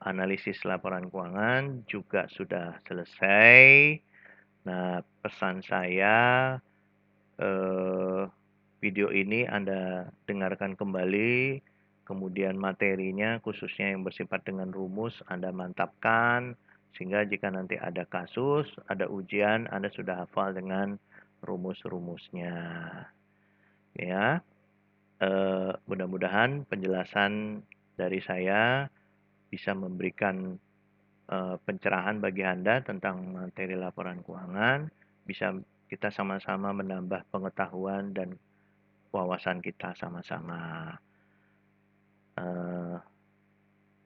analisis laporan keuangan juga sudah selesai. Nah, pesan saya, video ini Anda dengarkan kembali, kemudian materinya khususnya yang bersifat dengan rumus Anda mantapkan, sehingga jika nanti ada kasus, ada ujian, Anda sudah hafal dengan rumus-rumusnya. Ya, mudah-mudahan penjelasan dari saya bisa memberikan pencerahan bagi Anda tentang materi laporan keuangan, bisa kita sama-sama menambah pengetahuan dan wawasan kita sama-sama.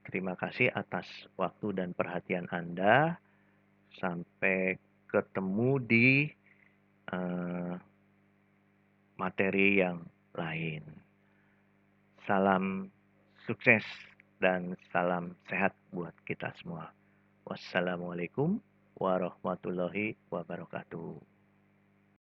Terima kasih atas waktu dan perhatian Anda. Sampai ketemu di materi yang lain. Salam sukses dan salam sehat buat kita semua. Wassalamualaikum warahmatullahi wabarakatuh.